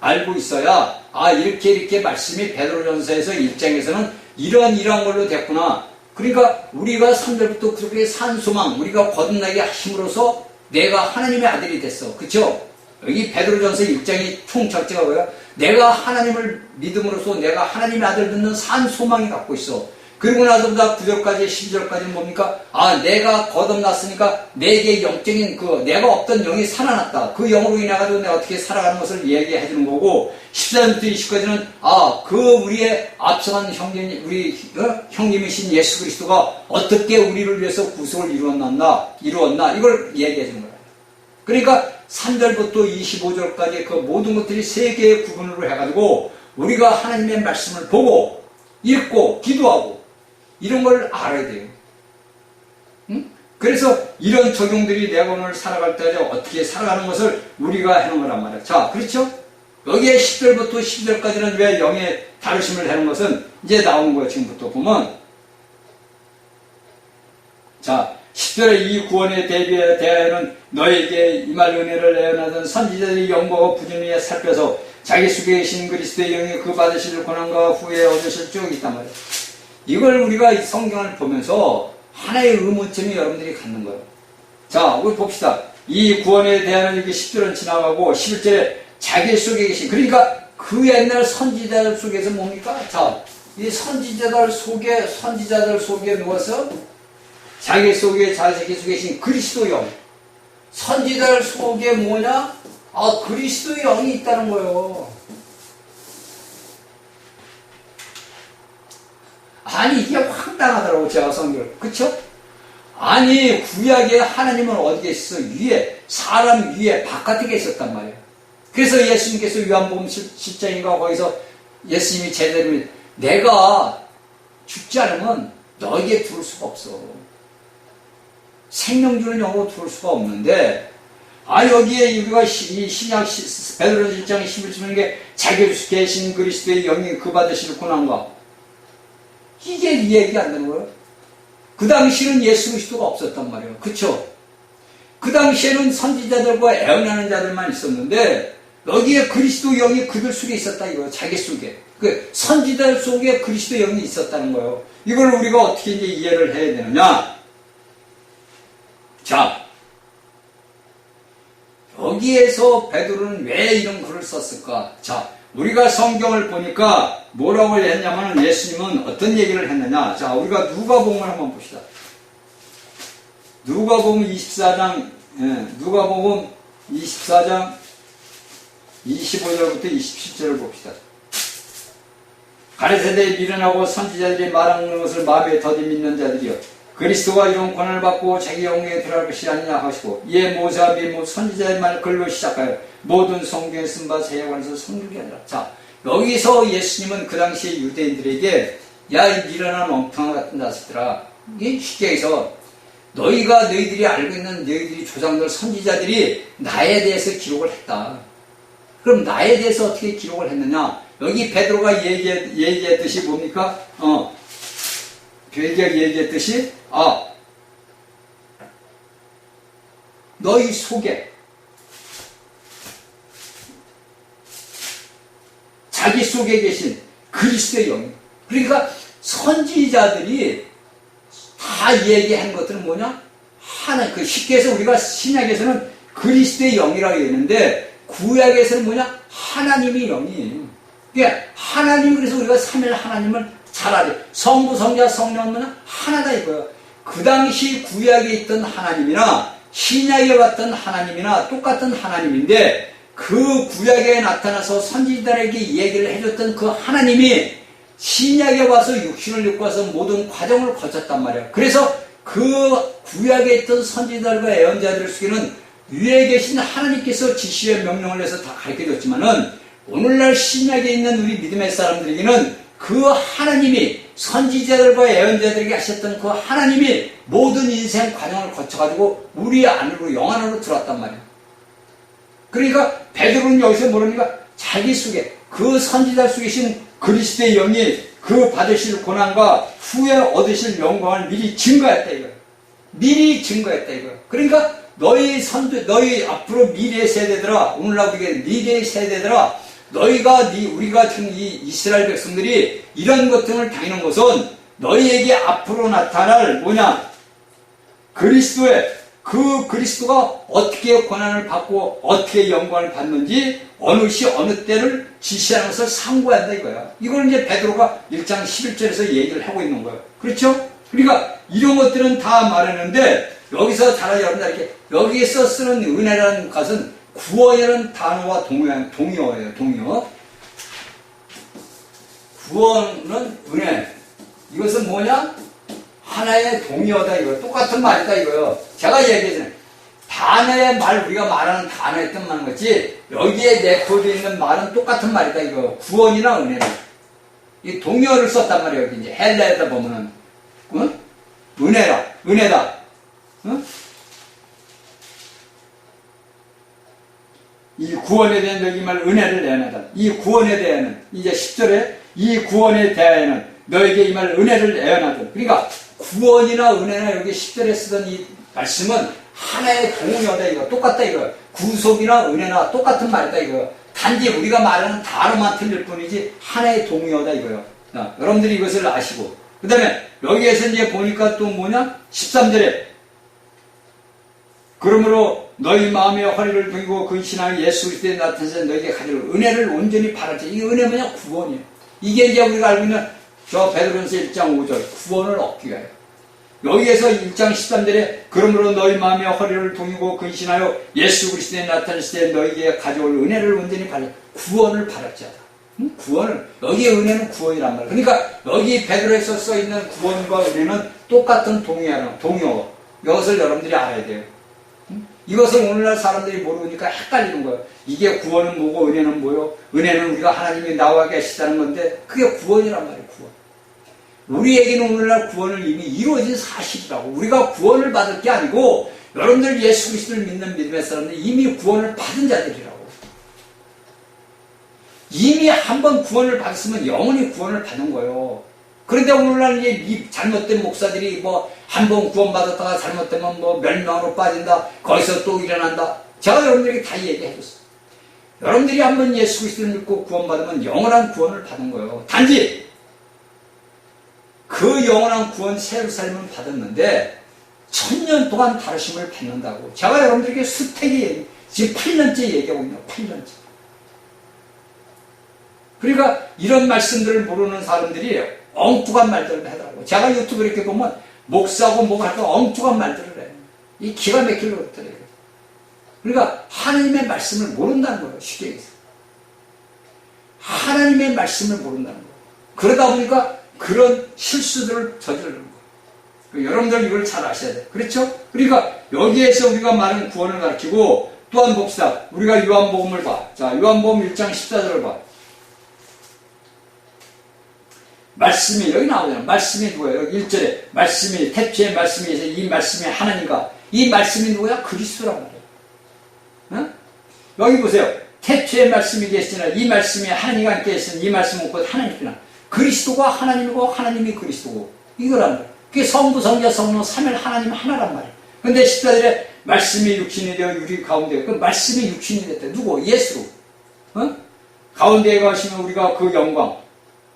알고 있어야 이렇게 말씀이 베드로전서에서 1장에서는 이러한 걸로 됐구나. 그러니까 우리가 3절부터 9절까지 산소망, 우리가 거듭나게 하심으로써 내가 하나님의 아들이 됐어. 그쵸? 여기 베드로전서 1장이 총착지가 뭐야? 내가 하나님을 믿음으로써 내가 하나님의 아들 듣는 산소망이 갖고 있어. 그리고 나서부터 9절까지 12절까지는 뭡니까? 내가 거듭났으니까 내게 영적인 내가 없던 영이 살아났다. 그 영으로 인해가지고 내가 어떻게 살아가는 것을 얘기해 주는 거고, 14절부터 20까지는 우리의 앞서간 형님이신 예수 그리스도가 어떻게 우리를 위해서 구속을 이루었나 이걸 얘기해 주는 거야. 그러니까 3절부터 25절까지 그 모든 것들이 세 개의 구분으로 해가지고 우리가 하나님의 말씀을 보고 읽고 기도하고 이런 걸 알아야 돼요. 응? 그래서 이런 적용들이 내가 오늘 살아갈 때 어떻게 살아가는 것을 우리가 해놓은 거란 말이야. 자, 그렇죠? 여기에 10절부터 12절까지는 왜 영의 다루심을 하는 것은 이제 나오는 거예요. 지금부터 보면. 자, 10절에 이 구원에 대하여는 너에게 임할 은혜를 예언하던 선지자들이 영광과 부지런히 살펴서 자기 속에 계신 그리스도의 영이 그 받으실 고난과 후에 얻으실 쭉 있단 말이에요. 이걸 우리가 이 성경을 보면서 하나의 의문점이 여러분들이 갖는 거예요. 자, 우리 봅시다. 이 구원에 대한 이렇게 10절은 지나가고 11절에 자기 속에 계신, 그러니까 그 옛날 선지자들 속에서 뭡니까? 자, 이 선지자들 속에 누워서 자기 속에 계신 그리스도 영. 선지자들 속에 뭐냐? 그리스도 영이 있다는 거예요. 아니, 이게 황당하더라고, 제가 성경을. 그쵸? 아니, 구약에 하나님은 어디에 있어? 위에, 사람 위에, 바깥에 계셨단 말이에요. 그래서 예수님께서 요한복음 10장인가 거기서 예수님이 제대로 내가 죽지 않으면 너에게 둘 수가 없어. 생명 주는 영으로 둘 수가 없는데, 여기에 우리가 이 신약 베드로전서 1장 11절에 게 자기 속에 계신 그리스도의 영이 그 받으실 고난과, 이게 이해가 안 되는 거예요. 그 당시에는 예수 그리스도가 없었단 말이에요. 그쵸? 그 당시에는 선지자들과 애언하는 자들만 있었는데 여기에 그리스도 영이 그들 속에 있었다 이거예요. 자기 속에. 그 선지자들 속에 그리스도 영이 있었다는 거예요. 이걸 우리가 어떻게 이제 이해를 해야 되느냐? 자, 여기에서 베드로는 왜 이런 글을 썼을까? 자, 우리가 성경을 보니까 뭐라고 했냐면 예수님은 어떤 얘기를 했느냐. 자, 우리가 누가복음을 한번 봅시다. 누가복음 24장, 누가복음 24장 25절부터 27절을 봅시다. 가랴세대에 미련하고 선지자들이 말하는 것을 마음에 더디 믿는 자들이여, 그리스도가 이런 권한을 받고 자기 영광에 들어갈 것이 아니냐 하시고, 이에 모세와 및 선지자의 말 글로 시작하여 모든 성경에 쓴 바 제에 관해서 성경이 아니라. 자, 여기서 예수님은 그 당시에 유대인들에게 야, 이 미련한 엉뚱한 같은 자식들아, 이게 쉽게 해서 너희들이 알고 있는 너희들이 조상들 선지자들이 나에 대해서 기록을 했다. 그럼 나에 대해서 어떻게 기록을 했느냐? 여기 베드로가 얘기했듯이 뭡니까? 얘기했듯이 너희 속에 자기 속에 계신 그리스도의 영. 그러니까 선지자들이 다 얘기한 것들은 뭐냐? 쉽게 해서 우리가 신약에서는 그리스도의 영이라고 했는데 구약에서는 뭐냐? 하나님의 영이에요. 그러니까 하나님, 그래서 우리가 삼일 하나님을 잘 알아요. 성부, 성자, 성령은 뭐냐? 하나다 이거예요. 그 당시 구약에 있던 하나님이나 신약에 왔던 하나님이나 똑같은 하나님인데 그 구약에 나타나서 선지자들에게 얘기를 해줬던 그 하나님이 신약에 와서 육신을 입고 와서 모든 과정을 거쳤단 말이에요. 그래서 그 구약에 있던 선지자들과 예언자들 속에는 위에 계신 하나님께서 지시의 명령을 해서 다 가르쳐줬지만은 오늘날 신약에 있는 우리 믿음의 사람들에게는 그 하나님이 선지자들과 예언자들에게 하셨던 그 하나님이 모든 인생 과정을 거쳐가지고 우리 안으로 영 안으로 들어왔단 말이에요. 그러니까 베드로는 여기서 모르니까 자기 속에 그 선지자 속에 계신 그리스도의 영이 그 받으실 고난과 후에 얻으실 영광을 미리 증거했다 이거예요. 미리 증거했다 이거예요. 그러니까 너희 앞으로 미래 세대들아, 오늘날 우리가 미래 세대들아, 우리가 지금 이 이스라엘 백성들이 이런 것들을 당하는 것은 너희에게 앞으로 나타날 뭐냐? 그 그리스도가 어떻게 고난을 받고 어떻게 영광을 받는지 어느 시 어느 때를 지시하는 것을 상고한다 이거야. 이걸 이제 베드로가 1장 11절에서 얘기를 하고 있는 거예요. 그렇죠? 그러니까 이런 것들은 다 말했는데 여기서 잘 여러분들 이렇게 여기에서 쓰는 은혜라는 것은 구원이라는 단어와 동의어예요. 동의어. 구원은 은혜. 이것은 뭐냐? 하나의 동의어다 이거. 똑같은 말이다 이거요. 제가 얘기했잖아요. 단어의 말, 우리가 말하는 단어의 뜻만 거지 여기에 내포되어 있는 말은 똑같은 말이다 이거. 구원이나 은혜는. 이 동의어를 썼단 말이에요. 여기 이제 헬라에다 보면은 은혜다. 응? 이 구원에 대한 여기 말 은혜를 내어내다. 이 구원에 대해는 이제 10절에 이 구원에 대하여는 너에게 이 말 은혜를 내어내다. 그러니까 구원이나 은혜나 여기 10절에 쓰던 이 말씀은 하나의 동의어다 이거. 똑같다 이거. 구속이나 은혜나 똑같은 말이다 이거. 단지 우리가 말하는 단어만 틀릴 뿐이지 하나의 동의어다 이거요. 여러분들이 이것을 아시고 그 다음에 여기에서 이제 보니까 또 뭐냐? 13절에 그러므로 너희 마음의 허리를 두고 근신하여 예수 그리스도에 나타나서 너희에게 가질 은혜를 온전히 바라지. 이 은혜 뭐냐? 구원이에요. 이게 이제 우리가 알고 있는 저 베드로전서 1장 5절 구원을 얻기 위하여. 여기에서 1장 13절에 그러므로 너희 마음의 허리를 두고 근신하여 예수 그리스도에 나타났을 때 너희에게 가져올 은혜를 온전히 바라. 구원을 바라지 하다. 구원을, 여기에 은혜는 구원이란 말이에요. 그러니까 여기 베드로에서 써있는 구원과 은혜는 똑같은 동의어. 이것을 여러분들이 알아야 돼요. 이것을 오늘날 사람들이 모르니까 헷갈리는 거예요. 이게 구원은 뭐고 은혜는 뭐요? 은혜는 우리가 하나님이 나와 계시다는 건데 그게 구원이란 말이에요. 구원. 우리에게는 오늘날 구원을 이미 이루어진 사실이라고. 우리가 구원을 받을 게 아니고 여러분들 예수 그리스도를 믿는 믿음의 사람들이 이미 구원을 받은 자들이라고. 이미 한번 구원을 받았으면 영원히 구원을 받은 거예요. 그런데 오늘날 이 잘못된 목사들이 한 번 구원받았다가 잘못되면 멸망으로 빠진다. 거기서 또 일어난다. 제가 여러분들에게 다 얘기해줬어요. 여러분들이 한번 예수 그리스도를 믿고 구원받으면 영원한 구원을 받은 거예요. 단지 그 영원한 구원 새로 삶을 받았는데 1000년 동안 다루심을 받는다고. 제가 여러분들에게 수태기 지금 8년째 얘기하고 있네요. 8년째. 그러니까 이런 말씀들을 모르는 사람들이 엉뚱한 말들을 하더라고요. 제가 유튜브 이렇게 보면 목사고 뭐가 할까 엉뚱한 말들을 해요. 이 기가 막힐 것들이에요. 그러니까 하나님의 말씀을 모른다는 거예요. 쉽게 얘기해서. 하나님의 말씀을 모른다는 거예요. 그러다 보니까 그런 실수들을 저지르는 거예요. 여러분들 이걸 잘 아셔야 돼요. 그렇죠? 그러니까 여기에서 우리가 많은 구원을 가르치고 또한 봅시다. 우리가 요한복음을 봐. 자, 요한복음 1장 14절을 봐. 말씀이 여기 나오잖아요. 말씀이 누구예요? 여기 1절에 말씀이 태초에 말씀이 있어서 이 말씀이 하나님과 이 말씀이 누구야? 그리스도란 말이에요. 응? 여기 보세요. 태초에 말씀이 계시나 이 말씀이 하나님과 함께 있으니 이 말씀은 곧 하나님이구나. 그리스도가 하나님이고 하나님이 그리스도고 이거란 말이에요. 그게 성부 성자 성령 삼일 하나님 하나란 말이에요. 근데 14절에 말씀이 육신이 되어 우리 가운데 그 말씀이 육신이 됐대. 누구? 예수로. 어? 가운데에 가시면 우리가 그 영광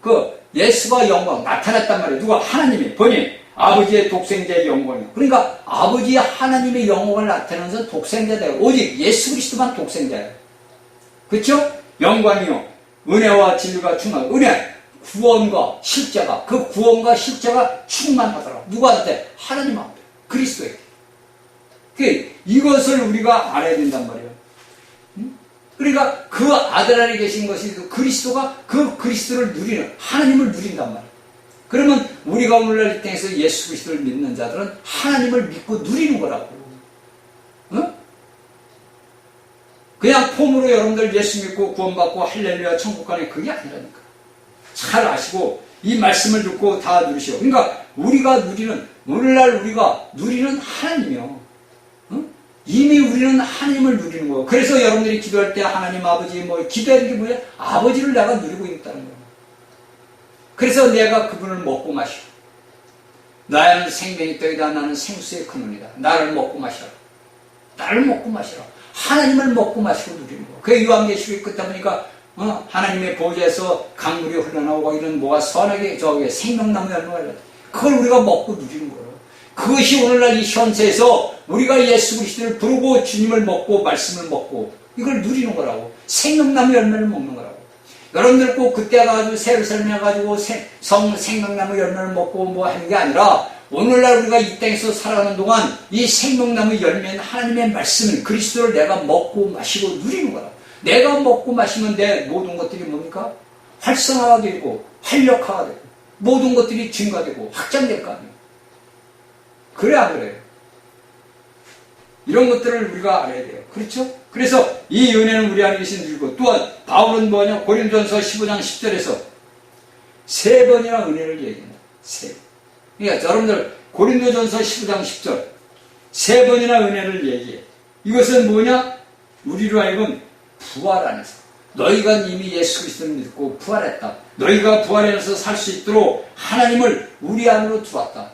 그 예수가 영광 나타났단 말이에요. 누가? 하나님이 보니 아버지의 독생자의 영광이요. 그러니까 아버지 하나님의 영광을 나타내면서 독생자다. 오직 예수 그리스도만 독생자예요. 그렇죠? 영광이요. 은혜와 진리가 충만. 은혜, 구원과 실제가, 그 구원과 실제가 충만하더라. 누구한테? 하나님 앞에, 그리스도에게. 이것을 우리가 알아야 된단 말이에요. 그러니까 그 아들 안에 계신 것이 그리스도가 그 그리스도를 누리는, 하나님을 누린단 말이에요. 그러면 우리가 오늘날 이 땅에서 예수 그리스도를 믿는 자들은 하나님을 믿고 누리는 거라고. 어? 그냥 폼으로 여러분들 예수 믿고 구원받고 할렐루야 천국 가네, 그게 아니라니까. 잘 아시고 이 말씀을 듣고 다 누리시오. 그러니까 우리가 누리는, 오늘날 우리가 누리는 하나님이요. 어? 이미 우리는 하나님을 누리는 거예요. 그래서 여러분들이 기도할 때 하나님 아버지 뭐 기도하는 게 뭐야? 아버지를 내가 누리고 있다는 거예요. 그래서 내가 그분을 먹고 마시고, 나는 생명이 떡이다, 나는 생수의 근원이다. 나를 먹고 마시라. 나를 먹고 마시라. 하나님을 먹고 마시고 누리는 거예요. 그게 요한계시록이 끝다 보니까 하나님의 보좌에서 강물이 흘러나오고 이런 뭐가 선하게 저기 생명나무 열매가 흘러, 그걸 우리가 먹고 누리는 거예요. 그것이 오늘날 이 현세에서 우리가 예수 그리스도를 부르고 주님을 먹고 말씀을 먹고 이걸 누리는 거라고. 생명나무 열매를 먹는 거라고. 여러분들 꼭 그때 가지고 새로 설명해가지고 생명나무 열매를 먹고 뭐 하는 게 아니라, 오늘날 우리가 이 땅에서 살아가는 동안 이 생명나무 열매는 하나님의 말씀을, 그리스도를 내가 먹고 마시고 누리는 거라. 내가 먹고 마시면 내 모든 것들이 뭡니까? 활성화가 되고 활력화가 되고 모든 것들이 증가되고 확장될 거 아니에요. 그래 안 그래요? 이런 것들을 우리가 알아야 돼요. 그렇죠? 그래서 이 은혜는 우리 안에 계신 줄고, 또한 바울은 뭐냐? 고린도전서 15장 10절에서 세 번이나 은혜를 얘기합니다. 세 번. 그러니까 여러분들 고린도전서 15장 10절 세 번이나 은혜를 얘기해. 이것은 뭐냐? 우리로 하여금 부활 안에서, 너희가 이미 예수 그리스도를 믿고 부활했다. 너희가 부활 안에서 살 수 있도록 하나님을 우리 안으로 들어왔다.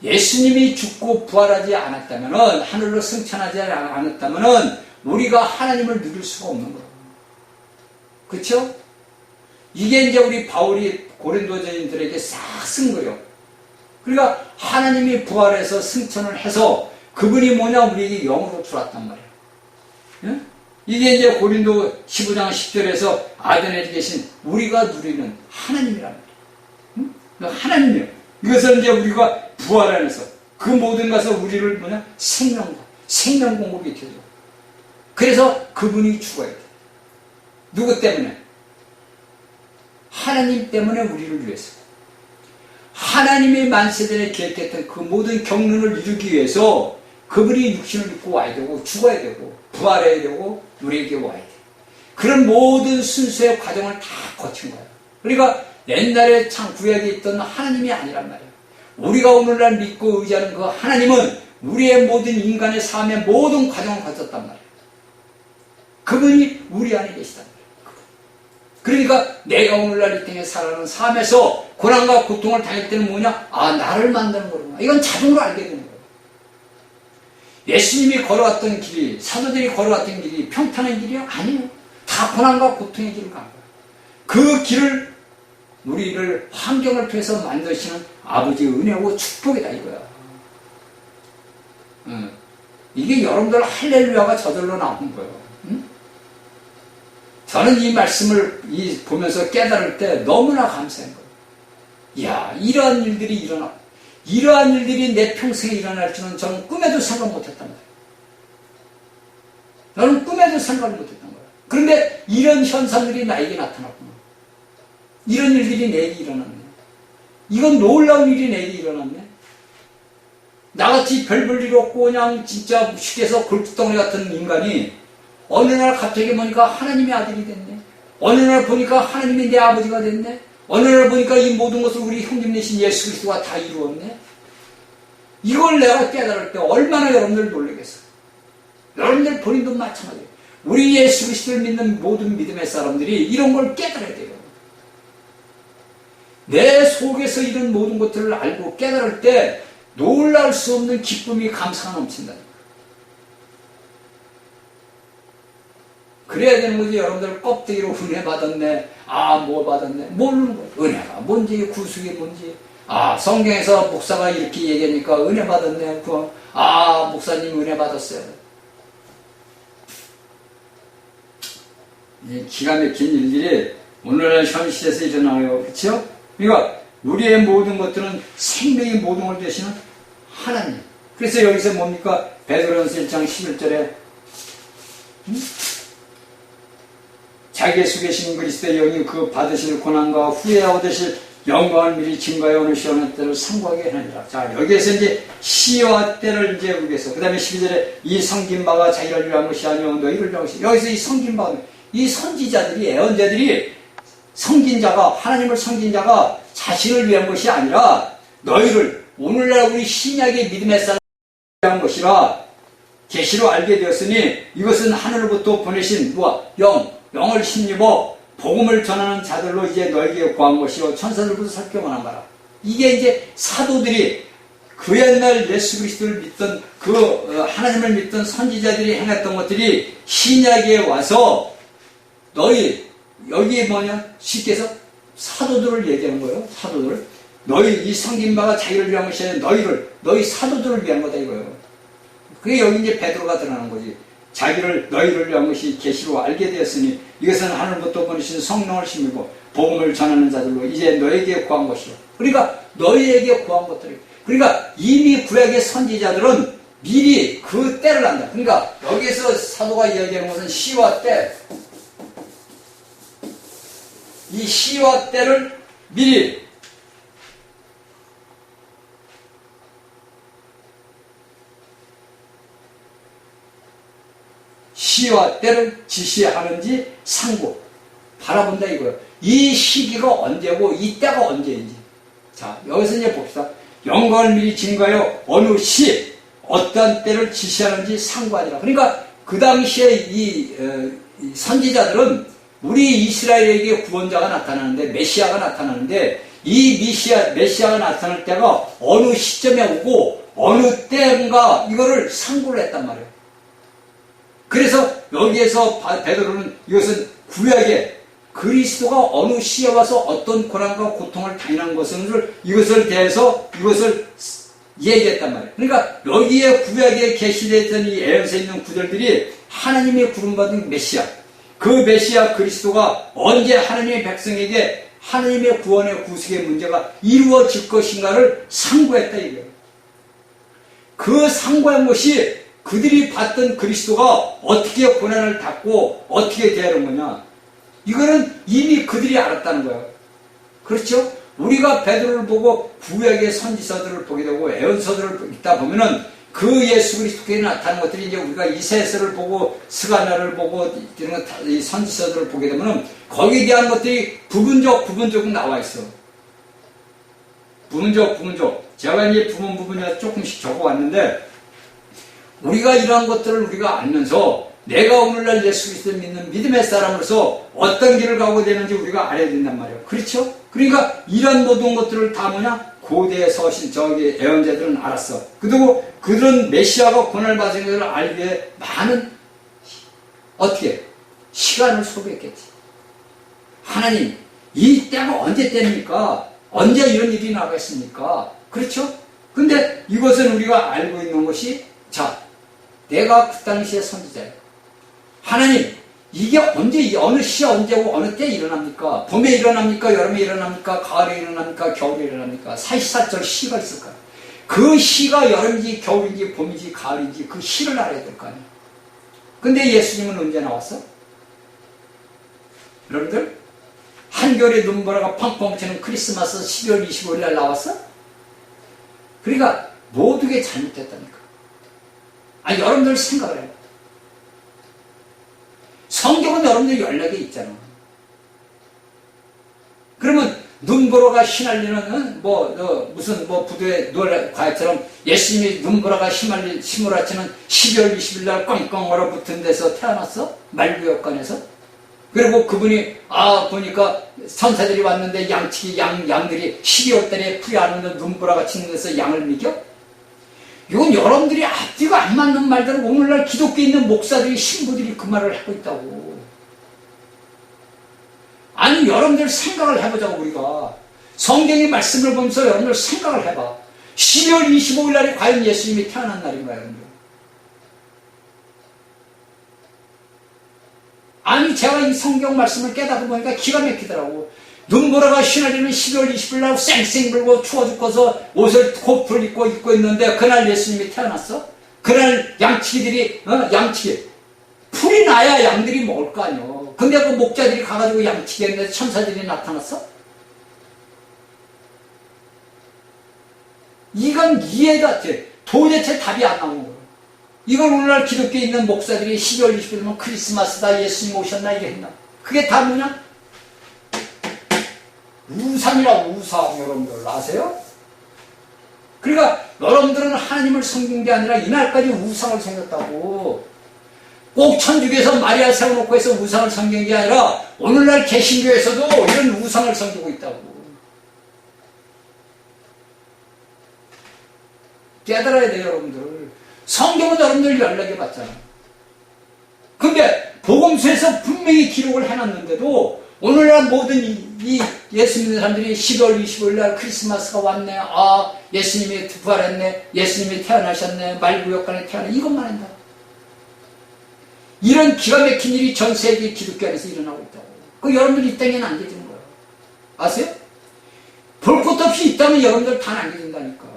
예수님이 죽고 부활하지 않았다면, 하늘로 승천하지 않았다면 우리가 하나님을 누릴 수가 없는 거예요. 그렇죠? 이게 이제 우리 바울이 고린도전인들에게 싹 쓴 거예요. 그러니까 하나님이 부활해서 승천을 해서 그분이 뭐냐? 우리에게 영으로 들어왔단 말이에요. 예? 이게 이제 고린도 15장 10절에서 아덴에 계신 우리가 누리는 하나님이란 말이에요. 하나님이에요. 이것은 이제 우리가 부활 안에서 그 모든 것을 우리를 뭐냐? 생명 공급이 되죠. 그래서 그분이 죽어야 돼. 누구 때문에? 하나님 때문에 우리를 위해서. 하나님의 만세전에 계획했던 그 모든 경륜을 이루기 위해서 그분이 육신을 입고 와야 되고 죽어야 되고 부활해야 되고 우리에게 와야 돼. 그런 모든 순수의 과정을 다 거친 거예요. 그러니까 옛날에 참 구약에 있던 하나님이 아니란 말이에요. 우리가 오늘날 믿고 의지하는 그 하나님은 우리의 모든 인간의 삶의 모든 과정을 거쳤단 말이에요. 그분이 우리 안에 계시단 말이에요. 그러니까 내가 오늘날 이 땅에 살아가는 삶에서 고난과 고통을 당할 때는 뭐냐? 아, 나를 만드는 거구나. 이건 자동으로 알게 되는 거예요. 예수님이 걸어왔던 길이, 사도들이 걸어왔던 길이 평탄한 길이 아니에요. 다 고난과 고통의 길을 간 거예요. 그 길을 우리를 환경을 통해서 만드시는 아버지의 은혜고 축복이다 이거야. 이게 여러분들 할렐루야가 저절로 나오는 거예요. 저는 이 말씀을 보면서 깨달을 때 너무나 감사한 거예요. 이야, 이러한 일들이 이러한 일들이 내 평생에 일어날 줄은 저는 꿈에도 생각 못했단 말이에요. 저는 꿈에도 생각을 못했단 거예요. 그런데 이런 현상들이 나에게 나타났구나. 이런 일들이 내게 일어났네. 이건 놀라운 일이 내게 일어났네. 나같이 별 볼 일 없고 그냥 진짜 무식해서 골칫덩어리 같은 인간이 어느 날 갑자기 보니까 하나님의 아들이 됐네. 어느 날 보니까 하나님이 내 아버지가 됐네. 어느 날 보니까 이 모든 것을 우리 형님 되신 예수 그리스도가 다 이루었네. 이걸 내가 깨달을 때 얼마나 여러분들 놀라겠어요. 여러분들 본인도 마찬가지예요. 우리 예수 그리스도를 믿는 모든 믿음의 사람들이 이런 걸 깨달아야 돼요. 내 속에서 이런 모든 것들을 알고 깨달을 때 놀랄 수 없는 기쁨이 감사가 넘친다니까. 그래야 되는 거지. 여러분들 껍데기로 은혜 받았네. 아, 뭐 받았네. 모르는 거예요. 은혜가 뭔지, 구속이 뭔지. 아, 성경에서 목사가 이렇게 얘기하니까 은혜 받았네. 목사님 은혜 받았어요. 이 기가 막힌 일들이 오늘날 현실에서 일어나요. 그렇죠? 그러니까 우리의 모든 것들은 생명의 모든 걸 되시는 하나님. 그래서 여기서 뭡니까? 베드로전서 1장 11절에 자기의 속에 계신 그리스도의 영이 그 받으실 고난과 후에 얻으실 영광을 미리 증거하여 어느 시원한 때를 상고하게 하느니라. 자, 여기에서 이제 시와 때를 이제 우기해서, 그 다음에 12절에 이 섬긴 바가 자기를 위한 것이 아니오 너희를 위한 것이. 여기서 이 섬긴 바가, 이 선지자들이, 애언자들이 섬긴 자가, 하나님을 섬긴 자가 자신을 위한 것이 아니라 너희를, 오늘날 우리 신약의 믿음의 사람을 위한 것이라 계시로 알게 되었으니 이것은 하늘로부터 보내신 영을 힘입어 복음을 전하는 자들로 이제 너에게 구한 것이요 천사들부터 살펴만 바라. 이게 이제 사도들이 그 옛날 예수 그리스도를 믿던 하나님을 믿던 선지자들이 행했던 것들이 신약에 와서 너희 여기에 쉽게 해서 사도들을 얘기하는 거예요. 사도들. 너희 이 섬긴 바가 자기를 위한 것이 아니라 너희 사도들을 위한 거다 이거예요. 그게 여기 이제 베드로가 드러나는 거지. 너희를 위한 것이 계시로 알게 되었으니 이것은 하늘부터 보내신 성령을 힘입어 복음을 전하는 자들로 이제 너에게 구한 것이요. 그러니까 너희에게 구한 것들이. 그러니까 이미 구약의 선지자들은 미리 그 때를 안다. 그러니까 여기에서 사도가 이야기하는 것은 시와 때. 이 시와 때를 미리 시와 때를 지시하는지 상고 바라본다 이거예요. 이 시기가 언제고 이 때가 언제인지. 자, 여기서 이제 봅시다. 영광을 미리 증거하여 어느 시 어떤 때를 지시하는지 상고하니라. 그러니까 그 당시에 이 선지자들은 우리 이스라엘에게 구원자가 나타나는데, 메시아가 나타나는데, 이 메시아가 나타날 때가 어느 시점에 오고 어느 때인가 이거를 상고를 했단 말이에요. 그래서 여기에서 베드로는 이것은 구약에 그리스도가 어느 시에 와서 어떤 고난과 고통을 당하는 것을 이것을 대해서 이것을 얘기했단 말이에요. 그러니까 여기에 구약에 계시되었던 이 에언서에 있는 구절들이 하나님의 부름받은 메시아, 그 메시아 그리스도가 언제 하나님의 백성에게 하나님의 구원의 구속의 문제가 이루어질 것인가를 상고했다 이거예요. 그 상고한 것이 그들이 봤던 그리스도가 어떻게 고난을 닦고 어떻게 대하는 거냐, 이거는 이미 그들이 알았다는 거예요. 그렇죠? 우리가 베드로를 보고 구약의 선지서들을 보게 되고 애언서들을 읽다 보면은 그 예수 그리스도께 나타난 것들이 이제 우리가 이사야서를 보고 스가랴를 보고 이런 이 선지서들을 보게 되면은 거기에 대한 것들이 부분적 나와 있어. 부분적. 제가 이제 부분에 조금씩 적어왔는데, 우리가 이러한 것들을 우리가 알면서 내가 오늘날 예수 그리스도를 믿는 믿음의 사람으로서 어떤 길을 가고 되는지 우리가 알아야 된단 말이에요. 그렇죠? 그러니까 이런 모든 것들을 다 고대의 애언자들은 알았어. 그리고 그들은 메시아가 고난을 받은 것을 알기 위해 많은 시간을 소비했겠지. 하나님, 이 때가 언제 때입니까? 언제 이런 일이 나겠습니까? 그렇죠? 근데 이것은 우리가 알고 있는 것이, 내가 그 당시의 선지자예요. 하나님, 이게 어느 시에 언제고 어느 때 일어납니까? 봄에 일어납니까? 여름에 일어납니까? 가을에 일어납니까? 겨울에 일어납니까? 사시사철 시가 있을까요? 그 시가 여름인지 겨울인지 봄인지 가을인지 그 시를 알아야 될 거 아니에요. 근데 예수님은 언제 나왔어? 여러분들, 한겨울에 눈보라가 펑펑 치는 크리스마스 12월 25일 날 나왔어? 그러니까 모든 게 잘못됐다니까. 여러분들 생각을 해요. 성경은 여러분들 연락에 있잖아. 그러면 눈보라가 휘날리는 무슨 부두의 과일처럼 예수님이 눈보라가 휘몰아치는 12월 20일 날 꽝꽝 얼어붙은 데서 태어났어? 말구역관에서? 그리고 그분이 보니까 천사들이 왔는데 양들이 12월 달에 풀이 안 오는 눈보라가 치는 데서 양을 먹여? 이건 여러분들이 앞뒤가 안 맞는 말들을 오늘날 기독교에 있는 목사들이, 신부들이 그 말을 하고 있다고. 여러분들 생각을 해보자고. 우리가 성경의 말씀을 보면서 여러분들 생각을 해봐. 12월 25일 날이 과연 예수님이 태어난 날인가요, 여러분들? 아니, 제가 이 성경 말씀을 깨닫고 보니까 기가 막히더라고. 눈보라가 휘날리는 12월 20일 날 쌩쌩 불고 추워 죽고서 옷을 코트를 입고 있는데 그날 예수님이 태어났어? 그날 양치기들이, 양치기. 풀이 나야 양들이 먹을 거 아니요. 근데 그 목자들이 가가지고 양치기 했는데 천사들이 나타났어? 이건 이해가 돼. 도대체 답이 안 나오는 거예요. 이걸 오늘날 기독교에 있는 목사들이 12월 20일이면 크리스마스다, 예수님 오셨나 이게 했나? 그게 다 뭐냐? 우상이라고. 우상. 여러분들 아세요? 그러니까 여러분들은 하나님을 섬긴 게 아니라 이날까지 우상을 섬겼다고. 꼭 천주교에서 마리아 세워놓고 해서 우상을 섬긴 게 아니라 오늘날 개신교에서도 이런 우상을 섬기고 있다고. 깨달아야 돼요, 여러분들. 성경은 여러분들 연락해 봤잖아. 근데 복음서에서 분명히 기록을 해놨는데도 오늘날 모든 이 예수 믿는 사람들이 12월 25일 날 크리스마스가 왔네. 아, 예수님이 부활했네. 예수님이 태어나셨네. 말구역간에 태어났네. 이것만 한다. 이런 기가 막힌 일이 전 세계 기독교 안에서 일어나고 있다고. 그 여러분들 이 땅에 남겨지는 거예요. 아세요? 볼 것도 없이 있다면 여러분들 다 남겨진다니까.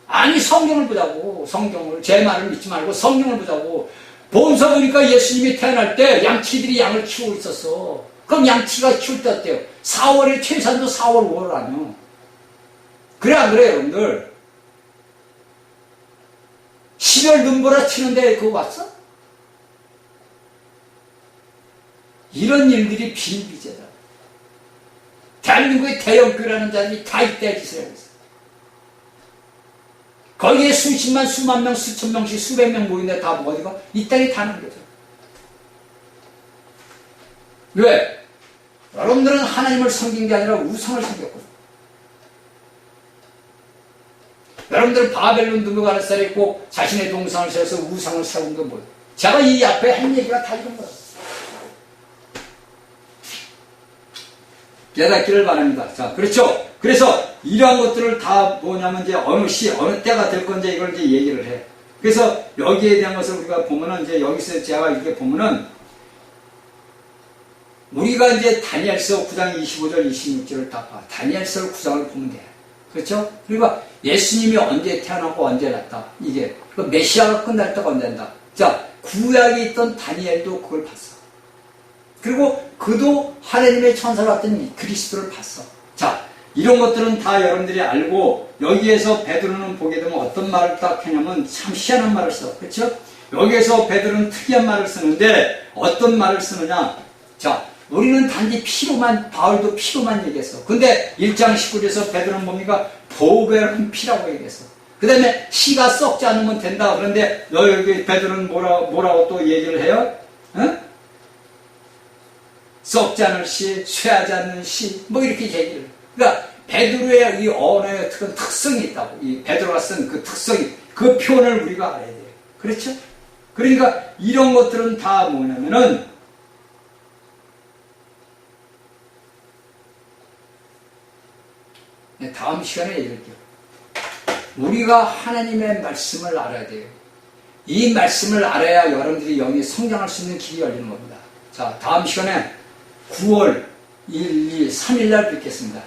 아니, 성경을 보자고. 성경을. 제 말을 믿지 말고 성경을 보자고. 보험서 보니까 예수님이 태어날 때 양치기들이 양을 키우고 있었어. 그럼 양치기가 키울 때 어때요? 4월에 최산도 4월, 5월 아니요. 그래 안 그래 여러분들? 12월 눈보라 치는데 그거 왔어? 이런 일들이 비일비재다. 대한민국의 대형교회라는 자들이 다 이때 짓을 하고 있어. 거기에 수십만, 수만 명, 수천 명씩, 수백 명 모이는데 다 어디가? 이 땅이 다 남겨져. 왜? 여러분들은 하나님을 섬긴 게 아니라 우상을 섬겼거든. 여러분들은 바벨론 느부갓네살이 있고 자신의 동상을 세워서 우상을 세운 건 뭐예요? 제가 이 앞에 한 얘기가 다 이런 거야. 깨닫기를 바랍니다. 자, 그렇죠? 그래서 이러한 것들을 다 뭐냐면 이제 어느 때가 될 건지 이걸 이제 얘기를 해. 그래서 여기에 대한 것을 우리가 보면은 이제 여기서 제가 이렇게 보면은 우리가 이제 다니엘서 9장 25절 26절을 다 봐. 다니엘서 9장을 보면 돼. 그렇죠? 그리고 예수님이 언제 태어나고 언제 났다. 이게 그 메시아가 끝날 때가 언제인다. 자, 구약에 있던 다니엘도 그걸 봤어. 그리고 그도 하나님의 천사로 왔던 그리스도를 봤어. 자, 이런 것들은 다 여러분들이 알고 여기에서 베드로는 보게 되면 어떤 말을 딱 하냐면 참 희한한 말을 써. 그렇죠? 여기에서 베드로는 특이한 말을 쓰는데 어떤 말을 쓰느냐. 자, 우리는 단지 피로만, 바울도 피로만 얘기했어. 근데 1장 19절에서 베드로는 뭡니까? 보배로운 피라고 얘기했어. 그 다음에 씨가 썩지 않으면 된다. 그런데 여기 베드로는 뭐라고 또 얘기를 해요? 응? 썩지 않을 씨, 쇠하지 않는 씨, 뭐 이렇게 얘기를. 그러니까 베드로의 이 언어의 특성이 있다고. 이 베드로가 쓴 그 특성이, 그 표현을 우리가 알아야 돼요. 그렇죠? 그러니까 이런 것들은 다 뭐냐면은 다음 시간에 얘기할게요. 우리가 하나님의 말씀을 알아야 돼요. 이 말씀을 알아야 여러분들이 영이 성장할 수 있는 길이 열리는 겁니다. 자, 다음 시간에 9월 1, 2, 3일 날 뵙겠습니다.